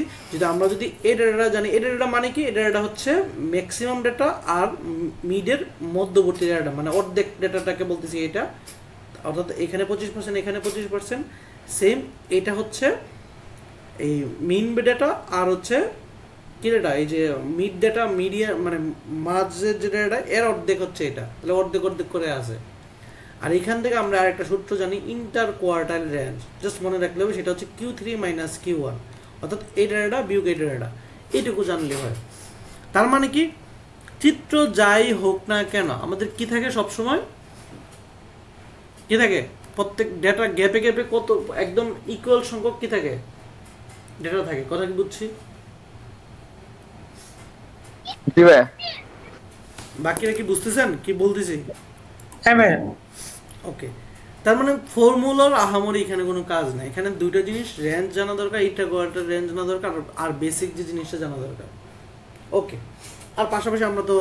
আমরা যদি এই ডেটাটা জানি, এই ডেটাটা মানে কি, এই ডেটাটা হচ্ছে ম্যাক্সিমাম ডেটা আর মিডের মধ্যবর্তী ডেটা, মানে অর্ধেক ডেটাটাকে বলতেছি এটা, অর্থাৎ এখানে 25%, এখানে 25%, সেম এটা হচ্ছে এই মিন ডেটা আর হচ্ছে কি ডেটা, এই যে মিড ডেটা, মিডিয়া মানে মাঝের যে ডেটা এর অর্ধেক হচ্ছে এটা, তাহলে অর্ধেক অর্ধেক করে আছে। আর এখান থেকে আমরা আরেকটা সূত্র জানি, ইন্টার কোয়ার্টাইল রেঞ্জ, জাস্ট মনে রাখলে হবে, সেটা হচ্ছে Q3 মাইনাস Q1, অর্থাৎ এই ডেটাটা বিয়োগ এই ডেটাটা, এইটুকু জানলে হয়। তার মানে কি, চিত্র যাই হোক না কেন আমাদের কি থাকে সবসময়, কি থাকে, প্রত্যেক ডেটা গ্যাপে গ্যাপে কত একদম ইকুয়াল সংখ্যক কি থাকে, ডেটা থাকে। কথা কি বুঝছি? জি ভাইয়া। বাকিরা কি বুঝতেছেন কি বলতেছি? হ্যাঁ ভাইয়া। ওকে, তার মানে ফর্মুলার আহামরি এখানে কোনো কাজ নাই, এখানে দুইটা জিনিস রেঞ্জ জানা দরকার, এইটা কোয়ার্টার রেঞ্জ জানা দরকার, আর বেসিক যে জিনিসটা জানা দরকার। ওকে, আর পাশাপাশি আমরা তো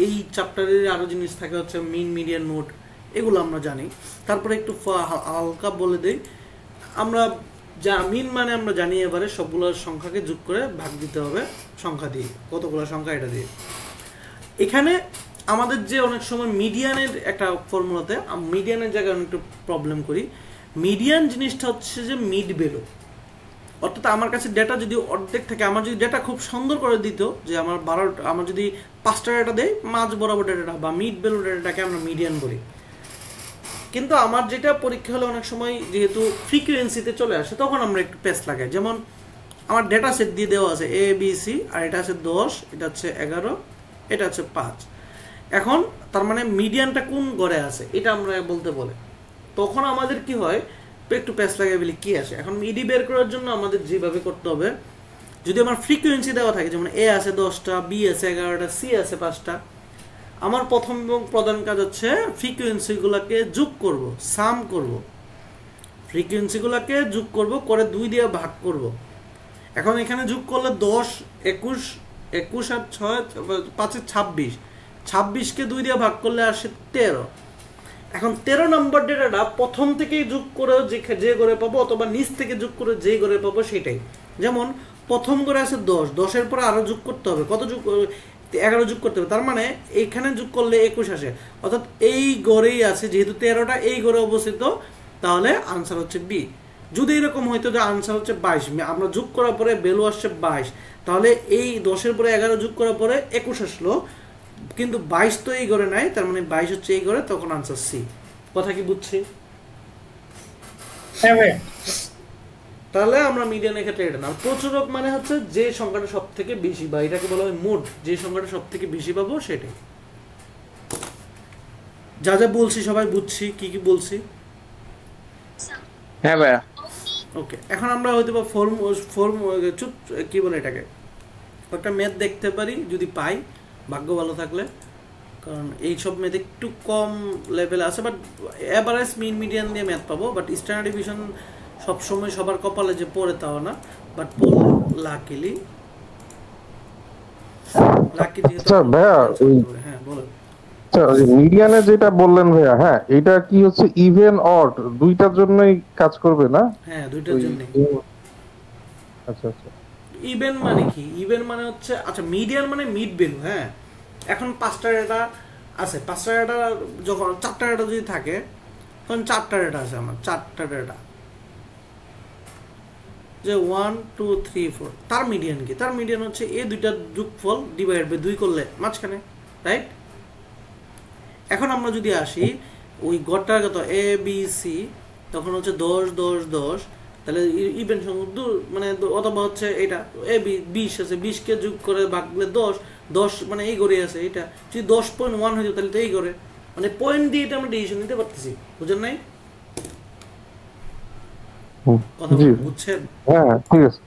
এই চ্যাপ্টারের আরও জিনিস থাকে হচ্ছে মিন, মিডিয়ান, নোট, এগুলো আমরা জানি। তারপরে একটু হালকা বলে দিই, আমরা মিন মানে আমরা জানি এবারে সবগুলোর সংখ্যাকে যোগ করে ভাগ দিতে হবে সংখ্যা দিয়ে, কতগুলো সংখ্যা এটা দিয়ে। এখানে আমাদের যে অনেক সময় মিডিয়ানের একটা ফর্মুলাতে, মিডিয়ানের জায়গায় অনেক একটু প্রবলেম করি। মিডিয়ান জিনিসটা হচ্ছে যে মিড ভ্যালু, অর্থাৎ আমার কাছে ডেটা যদি অর্ধেক থাকে, আমার যদি ডেটা খুব সুন্দর করে দিত যে আমার 12, আমার যদি 5টা ডেটা দেয়, মাঝ বরাবর ডেটাটা বা মিড ভ্যালু ডেটাটাকে আমরা মিডিয়ান বলি। কিন্তু আমার যেটা পরীক্ষা হলে অনেক সময় যেহেতু ফ্রিকোয়েন্সিতে চলে আসে, তখন আমরা একটু পেস লাগাই। যেমন আমার ডেটা সেট দিয়ে দেওয়া আছে ABC, আর এটা আছে 10, এটা হচ্ছে 11, এটা হচ্ছে 5। এখন তার মানে মিডিয়ানটা কোন ঘরে আছে এটা আমরা বলতে বলে, তখন আমাদের কি হয়, একটু পেস লাগাই বলি কি আসে। এখন মিডি বের করার জন্য আমাদের যেভাবে করতে হবে, যদি আমার ফ্রিকোয়েন্সি দেওয়া থাকে, যেমন A আছে 10টা, B আছে 11টা, C আছে 5টা, আমার প্রথম এবং প্রধান কাজ হচ্ছে ফ্রিকোয়েন্সিগুলোকে যোগ করব, সাম করব, ফ্রিকোয়েন্সিগুলোকে যোগ করব, করে 2 দিয়ে ভাগ করব। এখন এখানে যোগ করলে 10, 21, 21 আর 6, 5 26, 26কে 2 দিয়ে ভাগ করলে আসে 13। এখন 13 নম্বর ডেটাটা প্রথম থেকেই যোগ করে যে ঘরে পাবো, অথবা নিচ থেকে যোগ করে যেই ঘরে পাবো সেটাই। যেমন প্রথম ঘরে আছে 10, 10-এর পরে আরো যোগ করতে হবে, কত যোগ, 11 যোগ করতে হবে, তার মানে এইখানে যোগ করলে 21 আসে, অর্থাৎ এই ঘরেই আছে, যেহেতু 13টা এই ঘরে অবস্থিত, তাহলে আনসার হচ্ছে বি। যদি এরকম হইতো যে আনসার হচ্ছে 22, আমরা যোগ করার পরে ভ্যালু আসছে 22, তাহলে এই 10-এর পরে 11 যোগ করার পরে 21 আসলো, কিন্তু 22 তো এই ঘরে নাই, তার মানে 22 হচ্ছে এই ঘরে, তখন আনসার সি। কথা কি বুঝছি? হ্যাঁ ভাইয়া। তাহলে আমরা মিডিয়ানের ক্ষেত্রে এটা না, প্রচুরক মানে হচ্ছে যে সংখ্যাটা সব থেকে বেশি, বা এটাকে বলা হয় মোড, যে সংখ্যাটা সব থেকে বেশি পাবো সেটাই। যা যা বলছি সবাই বুঝছি কি কি বলছি? হ্যাঁ ভাইয়া। ওকে, এখন আমরা হয়তো বা কি বলে এটাকে, একটা ম্যাথ দেখতে পারি যদি পাই, ভাগ্য ভালো থাকলে, কারণ এইসব ম্যাথ একটু কম লেভেলে আছে, বাট অ্যাভারেজ মিন মিডিয়ান দিয়ে ম্যাথ পাবো। বাট স্ট্যান্ডার্ড ডিভিশন সবসময় সবার কপালে যে পড়ে তাও না, বাট পড়লে লাকিলি আচ্ছা ভাইয়া, হ্যাঁ বলো। আচ্ছা, মিডিয়ানে যেটা বললেন ভাইয়া, হ্যাঁ এটা কি হচ্ছে ইভেন অড দুইটার জন্যই কাজ করবে না? হ্যাঁ, দুইটার জন্যই। আচ্ছা আচ্ছা, ইভেন মানে কি, ইভেন মানে হচ্ছে, আচ্ছা মিডিয়ান মানে মিড ভ্যালু। হ্যাঁ, এখন 5টা ডেটা আছে, 5টা ডেটা যখন 4টা ডেটা যদি থাকে, তখন 4টা ডেটা আছে আমার, 4টা ডেটা, যে 1 2 3 4, তার মিডিয়ান কি, তার মিডিয়ান হচ্ছে এই দুইটার যোগফল ডিভাইড বাই 2 করলে মাঝখানে, রাইট? এখন আমরা যদি আসি ওই গড়টা কত A B C, তখন হচ্ছে 10 10 10, তাহলে ইভেন সংখ্যা মানে, অথবা হচ্ছে এটা A B 20 আছে, 20কে যোগ করে ভাগলে 10, 10 মানে এই ঘরে আছে, এটা যদি 10.1 হয়ে যায় তাহলে তো এই ঘরে, মানে পয়েন্ট দিয়ে এটা আমরা ডিসিশন নিতে পারতেছি। বুঝেন নাই? কথা বুঝছেন? হ্যাঁ ঠিক আছে।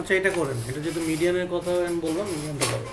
আচ্ছা এটা করেন, এটা যেহেতু মিডিয়ানের কথা আমি বললাম, মিডিয়ানটা করেন।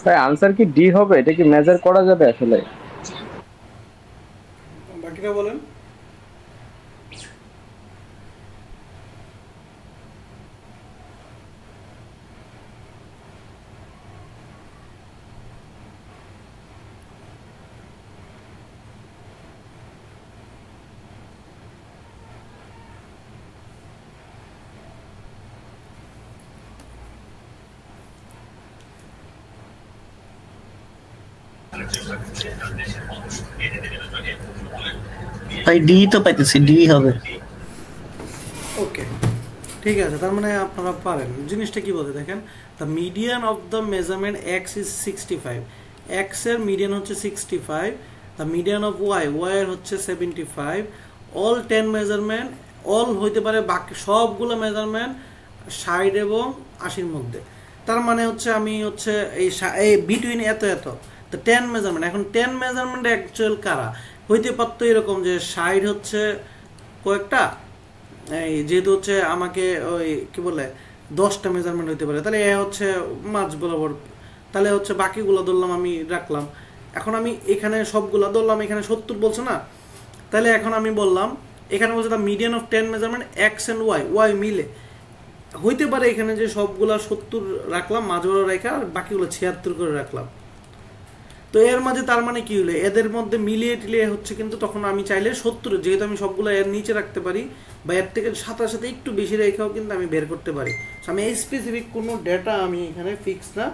ভাই আনসার কি ডি হবে? এটা কি মেজার করা যাবে আসলে? বাকিটা বলেন। ভাই ডি তো পাইতেছি, ডি হবে। ওকে ঠিক আছে, তার মানে আপনারা পারেন। জিনিসটা কি বলতে দেখেন, the median of the measurement x is 65, x এর মিডিয়ান হচ্ছে 65, the median of y, y এর হচ্ছে 75, অল 10 মেজারমেন্ট, অল হইতে পারে বাকি সবগুলো মেজারমেন্ট 60 এবং 80-র মধ্যে। তার মানে হচ্ছে আমি হচ্ছে এই বিটুইন এত এত দ্য 10 মেজারমেন্ট। এখন 10 মেজারমেন্ট অ্যাকচুয়াল কারা হইতে পারতো এরকম যে 60 হচ্ছে কয়েকটা, এই যেহেতু হচ্ছে আমাকে ওই কি বলে 10টা মেজারমেন্ট হইতে পারে, তাহলে এ হচ্ছে মাঝ বরাবর, তাহলে হচ্ছে বাকিগুলো ধরলাম আমি রাখলাম। এখন আমি এখানে সবগুলো ধরলাম, এখানে 70 বলছে না, তাহলে এখন আমি বললাম এখানে বলছে the median of 10 measurement x and y, y মিলে হইতে পারে এখানে যে সবগুলা 70 রাখলাম মাঝ বরাবর রেখে, আর বাকিগুলো 76 করে রাখলাম। তো এর মাঝে তার মানে কি হলো, এদের মধ্যে মিলিয়ে টিলিয়ে হচ্ছে, কিন্তু তখন আমি চাইলে 70, যেহেতু আমি সবগুলো এর নিচে রাখতে পারি বা এর থেকে সাথে সাথে একটু বেশি রেখেও কিন্তু আমি বের করতে পারি। আমি এই স্পেসিফিক কোনো ডেটা আমি এখানে ফিক্স না,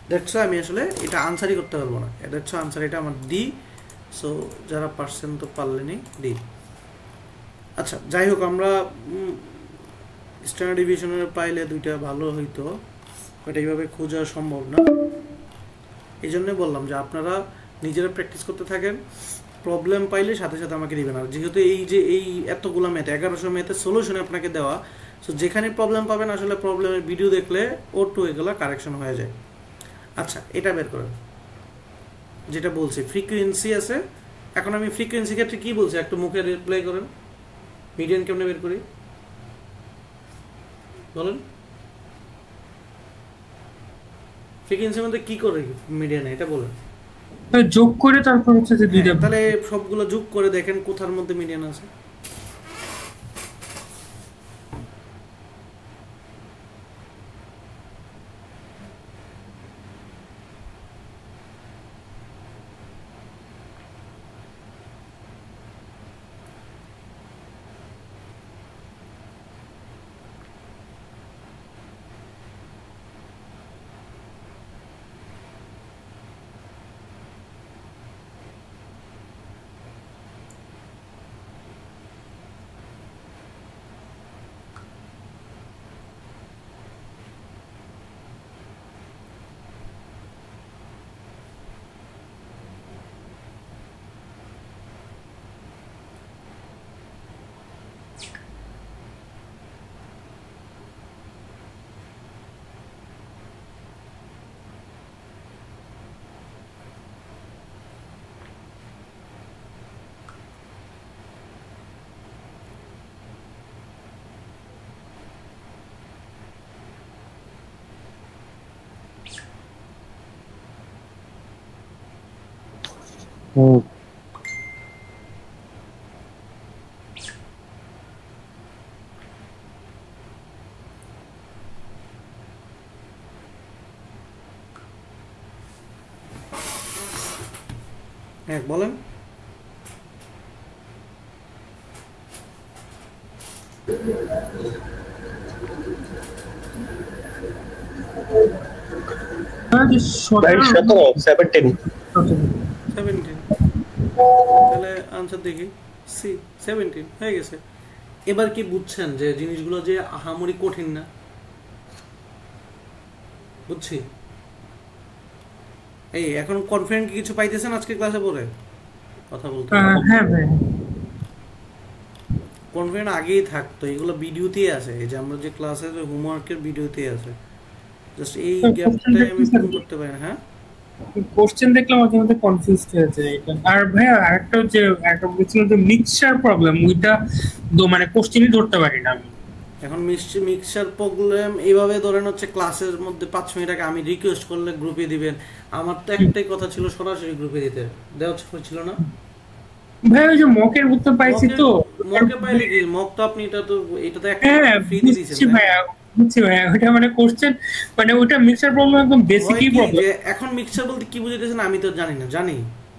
দ্যাটস আমি আসলে এটা আনসারই করতে পারবো না। দ্যাটস আনসার, এটা আমার ডি। সো যারা পারছেন তো পারলেনি, ডি। আচ্ছা যাই হোক, আমরা স্ট্যান্ডার্ড ডিভিশনের পাইলে দুইটা ভালো হইতো, বাট এইভাবে খোঁজা সম্ভব না। এই জন্যই বললাম যে আপনারা নিজেরা প্র্যাকটিস করতে থাকেন, প্রবলেম পাইলে সাথে সাথে আমাকে দিবেন। আর যেহেতু এই যে এই এতগুলো ম্যাথ 1100 ম্যাথের সলিউশন আপনাকে দেওয়া, সো যেখানে প্রবলেম পাবেন আসলে প্রবলেমের ভিডিও দেখলে ওটু এগুলো কারেকশন হয়ে যায়। আচ্ছা এটা বের করেন, যেটা বলছি ফ্রিকোয়েন্সি আছে। এখন আমি ফ্রিকোয়েন্সি ক্ষেত্রে কি বলছি একটু মুখে রিপ্লাই করেন। মিডিয়ান কেমনে বের করি বলেন? ফ্রিকোয়েন্সির মধ্যে কি করে মিডিয়ানে এটা বলেন। যোগ করে তারপর হচ্ছে যে দুইটা তাহলে সবগুলো যোগ করে দেখেন কোথার মধ্যে মিডিয়ান আছে। হুম। হ্যাঁ বলেন। যে ভাই 17 17 17, তাহলে আনসার দেখি সি, 17 হয়ে গেছে। এবার কি বুঝছেন যে জিনিসগুলো যে আহামরি কঠিন না? বুঝছি। এই এখন কনফিডেন্ট কিছু পাইতেছেন আজকে ক্লাসে পড়ে কথা বলতে? হ্যাঁ ভাই। কনফিডেন্ট আগেই থাকতো, এগুলো ভিডিওতেই আছে, এই যে আমরা যে ক্লাসের হোমওয়ার্কের ভিডিওতেই আছে, জাস্ট এই গ্যাপটাই আমি পূরণ করতে পারি না। হ্যাঁ কোশ্চেন দেখলাম মাঝে মধ্যে কনফিউজ হয়ে যায় এটা। আর ভাইয়া আরেকটা যে একটা বলছিল যে মিক্সচার প্রবলেম, ওইটা মানে কোশ্চেনই ধরতে পারি না আমি। এখন মিক্সচার প্রবলেম এইভাবে ধরেন হচ্ছে ক্লাসের মধ্যে 5 মিনিট আগে আমি রিকোয়েস্ট করলে গ্রুপে দিবেন, আমার তো একটাই কথা ছিল সরাসরি গ্রুপে দিতে, দেওয়া হচ্ছিল না ভাই ওই যে মকের উত্তর পাইছি তো। মকে পাইলে কি মক তো আপনি এটা তো একটা হ্যাঁ ফ্রি দিয়ে বুঝছি দিয়েছেন। ভাইয়া, বুঝছি ভাইয়া, ওইটা মানে কোশ্চেন মানে ওইটা মিক্সচার প্রবলেম একদম বেসিকই প্রবলেম। যে এখন মিক্সচার বলতে কি বুঝাইতেছেন আমি তো জানি না। জানি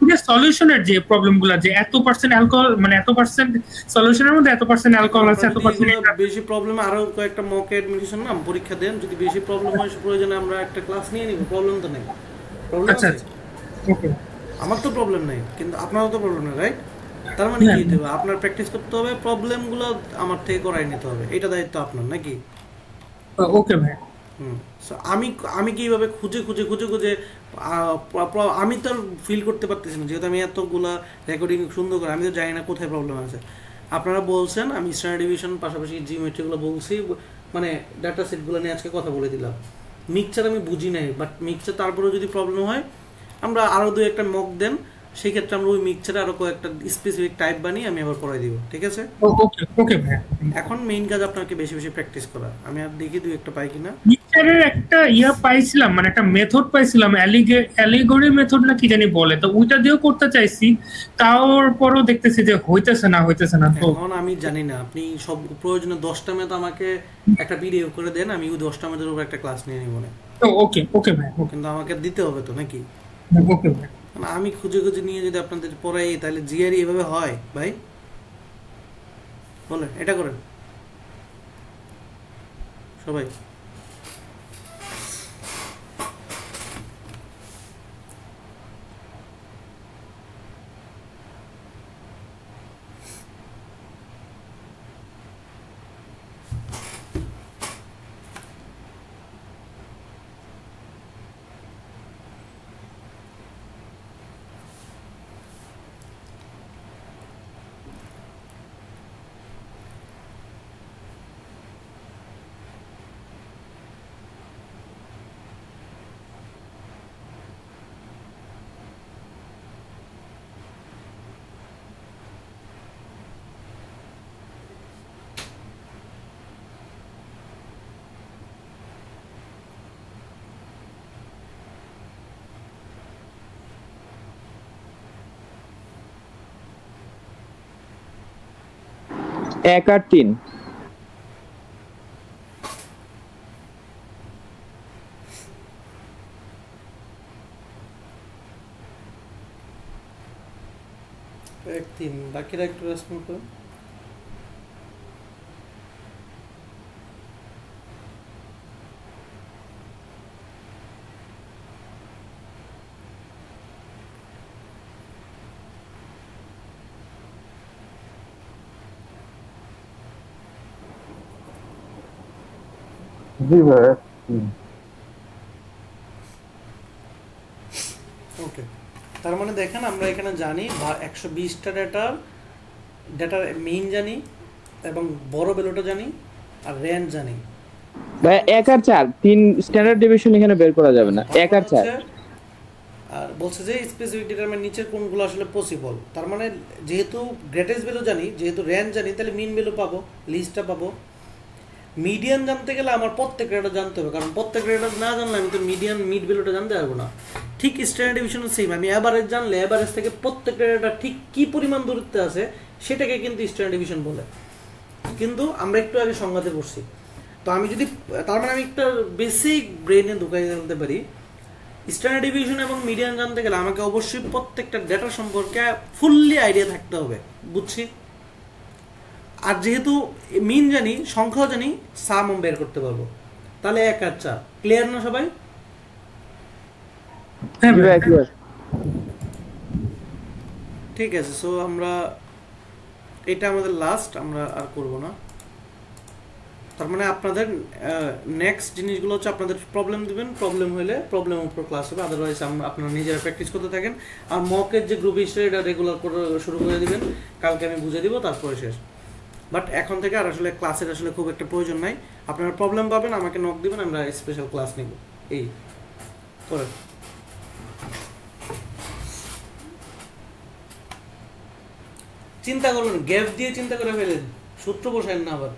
যে সলিউশনের যে প্রবলেমগুলো, যে এত পার্সেন্ট অ্যালকোহল মানে এত পার্সেন্ট সলিউশনের মধ্যে এত পার্সেন্ট অ্যালকোহল আছে, এত পার্সেন্ট। বেশি প্রবলেম আরো কয়েকটা মক এডমিশন নাম পরীক্ষা দেন, যদি বেশি প্রবলেম হয় প্রয়োজনে আমরা একটা ক্লাস নিয়ে নিব, প্রবলেম তো নেই। প্রবলেম আচ্ছা আছে? ওকে। আমার তো প্রবলেম নেই, কিন্তু আপনারও তো প্রবলেম নেই, রাইট? তার মানে কি হতে হবে, আপনার প্র্যাকটিস করতে হবে, প্রবলেমগুলো আমার থেকে করাই নিতে হবে, এটা দায়িত্ব আপনার নাকি? ওকে ভাই। So, আমি কিভাবে খুঁজে খুঁজে খুঁজে খুঁজে আমি তো ফিল করতে পারতেছি না, যেহেতু আমি এতগুলা রেকর্ডিং সুন্দর করে আমি তো জানি না কোথায় প্রবলেম আছে। আপনারা বলছেন, আমি স্ট্যান্ডার্ড ডিভিশন পাশাপাশি জিওমেট্রিগুলো বলছি, মানে ডাটা সেটগুলো নিয়ে আজকে কথা বলে দিলাম। মিক্সচার আমি বুঝি নাই, বাট মিক্সচার তারপরেও যদি প্রবলেম হয় আমরা আরও 2-1টা মক দেন, সেই ক্ষেত্রে আমরা ওই মিক্সচারে আরও কয়েকটা স্পেসিফিক টাইপ বানিয়ে আমি আবার পড়াই দিব, ঠিক আছে? ওকে ওকে ভাই। এখন মেইন কাজ আপনাকে বেশি বেশি প্র্যাকটিস করা, আমি আর দেখি 2-1টা পাই কিনা। মিক্সচারের একটা পাইছিলাম, মানে একটা মেথড পাইছিলাম, অ্যালিগরি মেথড না কি জানি বলে, তো ওইটা দিয়েও করতে চাইছি, তারপরও দেখতেছি যে হইতেছে না। তো এখন আমি জানি না, আপনি সব প্রয়োজনে 10টা মেথড আমাকে একটা পিডিএফ করে দেন, আমি ওই 10টা মেথডের উপর একটা ক্লাস নিয়ে নিব না। ওকে ওকে ভাই। কিন্তু আমাকে দিতে হবে তো নাকি? ওকে ভাই। আমি খুঁজে খুঁজে নিয়ে যদি আপনাদের পড়াই, তাহলে জিআরই এভাবে হয় ভাই? বলেন, এটা করেন সবাই। এক আর তিন। একদিন বাকিরা একটু রেসপন্ড করুন। জি ভাই। ওকে, তার মানে দেখেন আমরা এখানে জানি 120টা ডেটার মেইন জানি, এবং বড় ভ্যালুটা জানি, আর রেঞ্জ জানি। ভাই এক আর চার, তিন স্ট্যান্ডার্ড ডিভিশন এখানে বের করা যাবে না, এক আর চার। আর বলছে যে স্পেসিফিক ডিটারমাইন নিচের কোনগুলো আসলে পসিবল। তার মানে যেহেতু গ্রেটেস্ট ভ্যালু জানি, যেহেতু রেঞ্জ জানি, তাহলে মিন ভ্যালু পাবো, লিস্টটা পাবো। মিডিয়ান জানতে গেলে আমার প্রত্যেক রেটা জানতে হবে, কারণ প্রত্যেক রেটা না জানলে আমি তো মিডিয়ান মিড ভ্যালুটা জানতে পারবো না। ঠিক স্ট্যান্ডার্ড ডিভিশনের সেম, আমি অ্যাভারেজ জানলে অ্যাভারেজ থেকে প্রত্যেক রেটা ঠিক কি পরিমাণ দূরত্বে আছে সেটাকে কিন্তু স্ট্যান্ডার্ড ডিভিশন বলে। কিন্তু আমরা একটু আগে সংজ্ঞাতে পড়ছি, তো আমি যদি তার মানে আমি একটা বেসিক ব্রেনে ঢুকাই জানতে পারি, স্ট্যান্ডার্ড ডিভিশন এবং মিডিয়ান জানতে গেলে আমাকে অবশ্যই প্রত্যেকটা ডেটা সম্পর্কে ফুললি আইডিয়া থাকতে হবে, বুঝছি। আর যেহেতু মিন জানি, সংখ্যাও জানি, সাম বের করতে পারবো, তাহলে 1 আর 4 ক্লিয়ার না সবাই? জি ভাইয়া ক্লিয়ার। ঠিক আছে, সো আমরা এটা আমাদের লাস্ট, আমরা আর করব না। তার মানে আপনাদের নেক্সট জিনিসগুলো হচ্ছে আপনাদের প্রবলেম দিবেন, প্রবলেম হলে প্রবলেম উপর ক্লাস হবে, আদারওয়াইজ আপনারা নিজেরা প্র্যাকটিস করতে থাকেন। আর মকের যে গ্রুপ হিস্ট্রি এটা রেগুলার করে শুরু করে দিবেন, কালকে আমি বুঝিয়ে দিব, তারপরে শেষ। বাট এখন থেকে আর আসলে ক্লাসের আসলে খুব একটা প্রয়োজন নাই, আপনারা প্রবলেম পাবেন আমাকে নক দিবেন, আমরা স্পেশাল ক্লাস নিব। এই করে চিন্তা করবেন, গ্যাপ দিয়ে চিন্তা করে ফেলেন, সূত্র বসায়েন না আবার।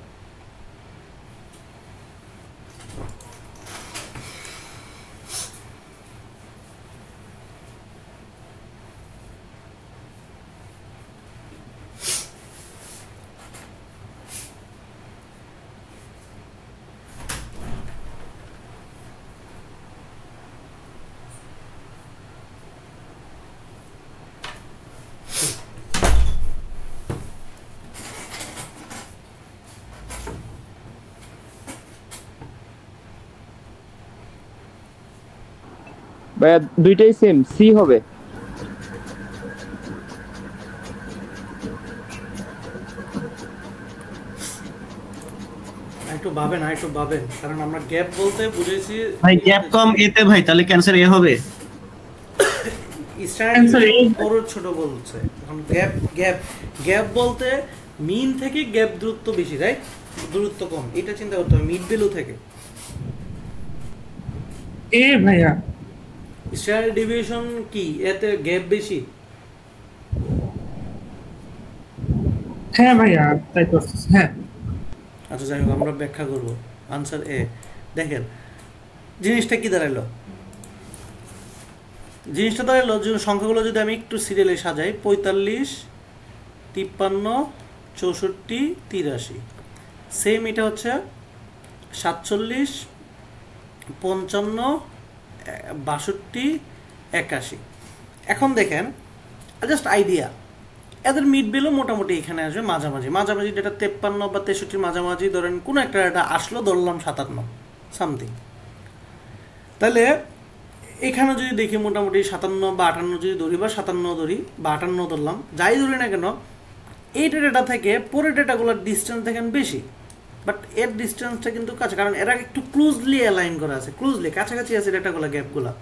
ভাইয়া দুইটাই সেম, সি হবে। একটু ভাবেন, কারণ আমরা গ্যাপ বলতে বুঝেছি ভাই গ্যাপ কম এতে ভাই, তাহলে ক্যান্সার এ হবে। বড় ছোট বলছে, এখন গ্যাপ গ্যাপ গ্যাপ বলতে মিন থেকে গ্যাপ দূরত্ব বেশি, রাইট? দূরত্ব কম, এটা চিন্তা করতে হবে মিড ভ্যালু থেকে। এ ভাইয়া স্ট্যান্ডার্ড ডিভিয়েশন কি এতে গ্যাপ বেশি? হ্যাঁ ভাইয়া তাই তো, হ্যাঁ। আচ্ছা যাই হোক, আমরা ব্যাখ্যা করব। আনসার এ। দেখেন জিনিসটা কি দাঁড়াইলো, জিনিসটা দাঁড়াইলো যে সংখ্যাগুলো যদি আমি একটু সিরিয়ালে সাজাই, 45, 53, 64, 83, সেম এটা হচ্ছে 47, 55, 62, 81। এখন দেখেন জাস্ট আইডিয়া, এদের মিড ভ্যালু মোটামুটি এখানে আসবে মাঝামাঝি যেটা 53 বা 63 মাঝামাঝি, ধরেন কোনো একটা এটা আসলো, ধরলাম 57 সামথিং। তাহলে এখানে যদি দেখি মোটামুটি 57 বা 58 যদি ধরি, বা 57 ধরি বা 58 ধরলাম, যাই ধরি না কেন, এই ডেটা থেকে পরের ডেটাগুলোর ডিস্টেন্স দেখেন বেশি, বাট এর ডিস্টেন্সটা কিন্তু কাছে, কারণ এরা একটু ক্লোজলি অ্যালাইন করা আছে, ক্লোজলি কাছাকাছি আছে ডেটাগুলো, গ্যাপগুলো,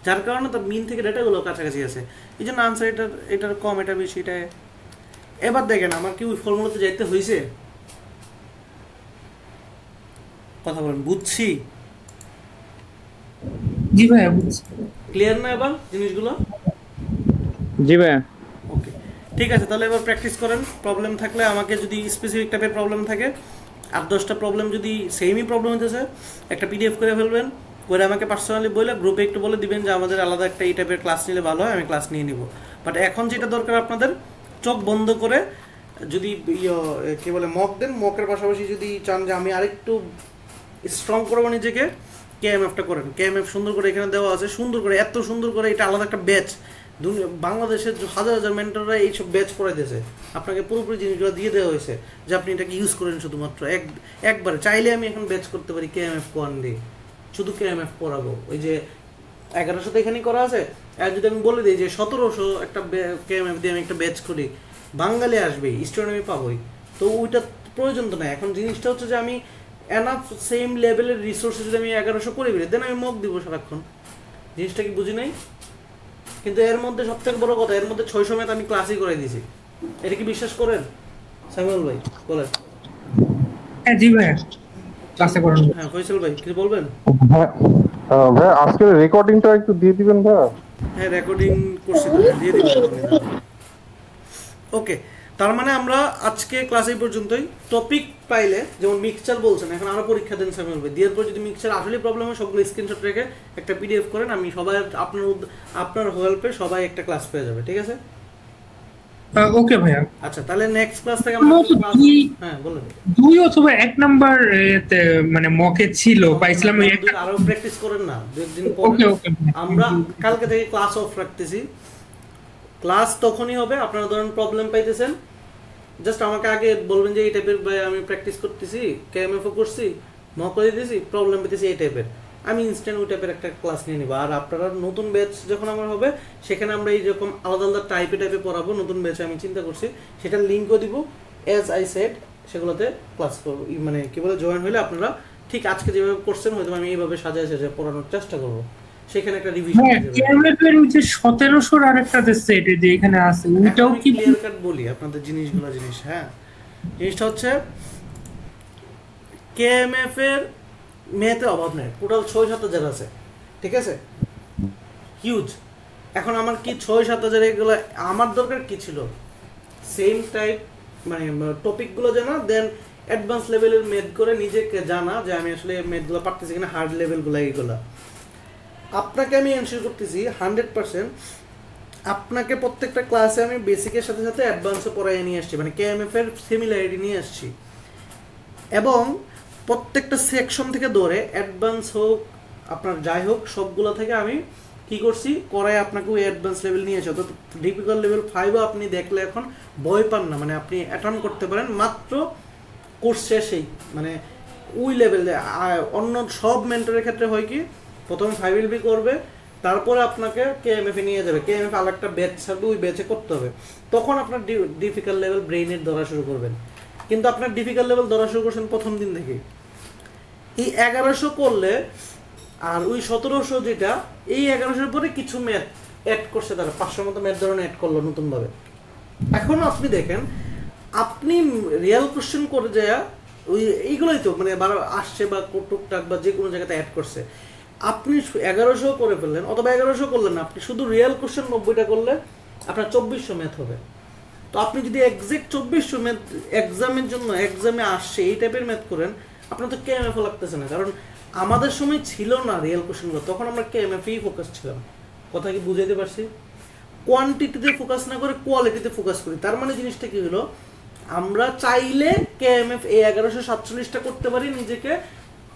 যার কারণে তার মিন থেকে ডেটাগুলো কাছাকাছি আছে, এই জন্য আনসার এটার কম, এটা বেশি, এটা। এবার দেখেন আমার কি ওই ফর্মুলাতে যাইতে হয়েছে? কথা বলেন, বুঝছি? জি ভাইয়া বুঝছি। ক্লিয়ার না এবার জিনিসগুলো? জি ভাইয়া। ওকে ঠিক আছে, তাহলে এবার প্র্যাকটিস করেন। প্রবলেম থাকলে আমাকে, যদি স্পেসিফিক টাইপের প্রবলেম থাকে, 8-10টা প্রবলেম যদি সেমই প্রবলেম হতেছে, একটা পিডিএফ করে ফেলবেন, করে আমাকে পার্সোনালি বলে গ্রুপে একটু বলে দিবেন যে আমাদের আলাদা একটা এই টাইপের ক্লাস নিলে ভালো হয়, আমি ক্লাস নিয়ে নিব। বাট এখন যেটা দরকার আপনাদের, চোখ বন্ধ করে যদি কি বলে মক দেন, মকের পাশাপাশি যদি চান যে আমি আরেকটু স্ট্রং করবো নিজেকে, কেএমএফটা করেন। কেএমএফ সুন্দর করে এখানে দেওয়া আছে, সুন্দর করে, এত সুন্দর করে, এটা আলাদা একটা ব্যাচ, বাংলাদেশের হাজার হাজার মেন্টররা এইসব ব্যাচ করাই দিয়েছে, আপনাকে পুরোপুরি জিনিসগুলো দিয়ে দেওয়া হয়েছে যে আপনি এটাকে ইউজ করেন শুধুমাত্র একবারে। চাইলে আমি এখন ব্যাচ করতে পারি কেএমএফ কোয়ান দিয়ে, শুধু কেএমএফ পড়াবো। ওই যে 1100 এখানেই করা আছে, আর যদি আমি বলে দিই যে 1700 একটা কেএমএফ দিয়ে আমি একটা ব্যাচ করি, বাঙালি আসবেই, স্টুডেন্ট আমি পাবোই, তো ওইটা প্রয়োজন তো না। এখন জিনিসটা হচ্ছে যে আমি এনাফ সেম লেভেলের রিসোর্সে যদি আমি 1100 করে ফেলি, দেন আমি মক দিব সারাক্ষণ। জিনিসটা কি বুঝি নাই? কিন্তু এর মধ্যে সবথেকে বড় কথা, এর মধ্যে 600 ম্যাথ আমি ক্লাসই করে দিয়েছি। এটা কি বিশ্বাস করেন সামিউল ভাই? বলেন। হ্যাঁ জি ভাইয়া ক্লাসে করেন। হ্যাঁ ফয়সাল ভাই কি বলবেন? ভাই আজকে রেকর্ডিংটা একটু দিয়ে দিবেন ভাই। হ্যাঁ রেকর্ডিং করছি তো, দিয়ে দিবেন। ওকে, তার মানে আমরা আজকে ক্লাস এই পর্যন্তই। টপিক পাইলে যেমন মিক্সচার বলছেন, এখন আরো পরীক্ষা দেন স্যার বলবে, দেওয়ার পর যদি মিক্সচার আসলে প্রবলেম হয় সবগুলো স্ক্রিনশট রেখে একটা পিডিএফ করেন, আমি সবাই আপনার হেল্পে সবাই একটা ক্লাস পেয়ে যাবে, ঠিক আছে? ওকে ভাইয়া। আচ্ছা, তাহলে নেক্সট ক্লাস থেকে আমরা হ্যাঁ বলুন। 2 অথবা 1 নাম্বার মানে মকে ছিল পাইছিলাম, ওই একটা আরো প্র্যাকটিস করেন না, 2 দিন ওকে পরে ওকে আমরা কালকে থেকে ক্লাস অফ রাখতেছি। ক্লাস তখনই হবে আপনারা ধরেন প্রবলেম পাইতেছেন, জাস্ট আমাকে আগে বলবেন যে এই টাইপের আমি প্র্যাকটিস করতেছি, কেএমএফও করছি, মক করে দিয়েছি, প্রবলেম পেতেছি এই টাইপের, আমি ইনস্ট্যান্ট ওই টাইপের একটা ক্লাস নিয়ে নিব। আর আপনারা নতুন ব্যাচ যখন আমার হবে সেখানে আমরা এইরকম আলাদা আলাদা টাইপে পড়াবো, নতুন ব্যাচে আমি চিন্তা করছি, সেটার লিঙ্কও দিব অ্যাজ আই সেড, সেগুলোতে ক্লাস করবো, মানে কি বলে জয়েন হলে আপনারা ঠিক আজকে যেভাবে করছেন হয়তো আমি এইভাবে সাজিয়ে পড়ানোর চেষ্টা করবো, সেখানে একটা রিভিশন কেএমএফের ওই যে 1700 আরেকটা দিচ্ছে এটা যে এখানে আছে, ওইটাও কি ক্লিয়ার কাট বলি আপনাদের জিনিস। হ্যাঁ, জিনিসটা হচ্ছে কেএমএফ এর মেয়েতে অভাব নেই, টোটাল 6-7 হাজার আছে, ঠিক আছে, হিউজ। এখন আমার কি 6-7 হাজার এগুলো আমার দরকার কি ছিল, সেম টাইপ মানে টপিকগুলো জানা, দেন অ্যাডভান্স লেভেলের মেথ করে নিজেকে জানা যে আমি আসলে মেথগুলো পারতেছি কিনা, হার্ড লেভেলগুলো এইগুলো। আপনাকে আমি এনশিওর করতেছি 100% আপনাকে প্রত্যেকটা ক্লাসে আমি বেসিকের সাথে সাথে অ্যাডভান্সও পড়াইয়ে নিয়ে আসছি, মানে কেএমএফ এর সিমিলারিটি নিয়ে আসছি, এবং প্রত্যেকটা সেকশন থেকে ধরে অ্যাডভান্স হোক আপনার যাই হোক সবগুলো থেকে আমি কি করছি করাই আপনাকে ওই অ্যাডভান্স লেভেল নিয়ে এসে, অর্থাৎ ডিফিকাল্ট লেভেল 5ও আপনি দেখলে এখন ভয় পান না, মানে আপনি অ্যাটেম্প করতে পারেন মাত্র কোর্স শেষেই, মানে ওই লেভেলে। অন্য সব মেন্টরের ক্ষেত্রে হয় কি প্রথম 5LB করবে, তারপরে আপনাকে কেএমএফ এ নিয়ে যাবে, কেএমএফ আলাদা ব্যাচ ছাড়বে, ওই ব্যাচে করতে হবে, তখন আপনার ডিফিকাল্ট লেভেল ব্রেইনের ধরা শুরু করবেন। কিন্তু আপনার ডিফিকাল্ট লেভেল ধরা শুরু করছেন প্রথম দিন থেকেই। এই 1100 করলে আর ওই 1700 যেটা, এই 1100-এর পরে কিছু ম্যাথ অ্যাড করছে তারা, 500 মতো ম্যাথ ধরনের অ্যাড করলো নতুনভাবে। এখন আপনি দেখেন আপনি রিয়েল কোশ্চেন করে যায় ওই এইগুলোই তো মানে আসছে বা টুকটাক বা যে কোনো জায়গাতে অ্যাড করছে, আপনি 1100 করে ফেললেন অথবা 1100 করলেন না, আপনি শুধু রিয়েল কোশ্চেন 90টা করলে আপনার 2400 ম্যাথ হবে। তো আপনি যদি এক্সাক্ট 2400 ম্যাথ এক্সামের জন্য এক্সামে আসছে এই টাইপের ম্যাথ করেন, আপনার তো কেএমএফ লাগতেছে না, কারণ আমাদের সময় ছিল না রিয়েল কোশ্চেনগুলো, তখন আমরা কেএমএফেই ফোকাস ছিলাম। কথা কি বুঝাইতে পারছি? কোয়ান্টিটিতে ফোকাস না করে কোয়ালিটিতে ফোকাস করি। তার মানে জিনিসটা কি হলো, আমরা চাইলে কেএমএফ এই 1147টা করতে পারি, নিজেকে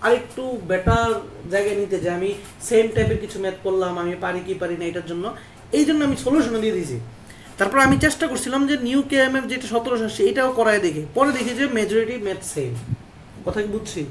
আরেকটু বেটার জায়গায় নিতে, যে আমি সেম টাইপের কিছু ম্যাথ করলাম, আমি পারি কি পারি না এটার জন্য, এই জন্য আমি সলিউশন দিয়ে দিয়েছি। তারপর আমি চেষ্টা করছিলাম যে নিউ কেএমএফ যেটা 1700 আসছে এটাও করায় দেখি, পরে দেখি যে মেজরিটি ম্যাথ সেম। কথা কি বুঝছি?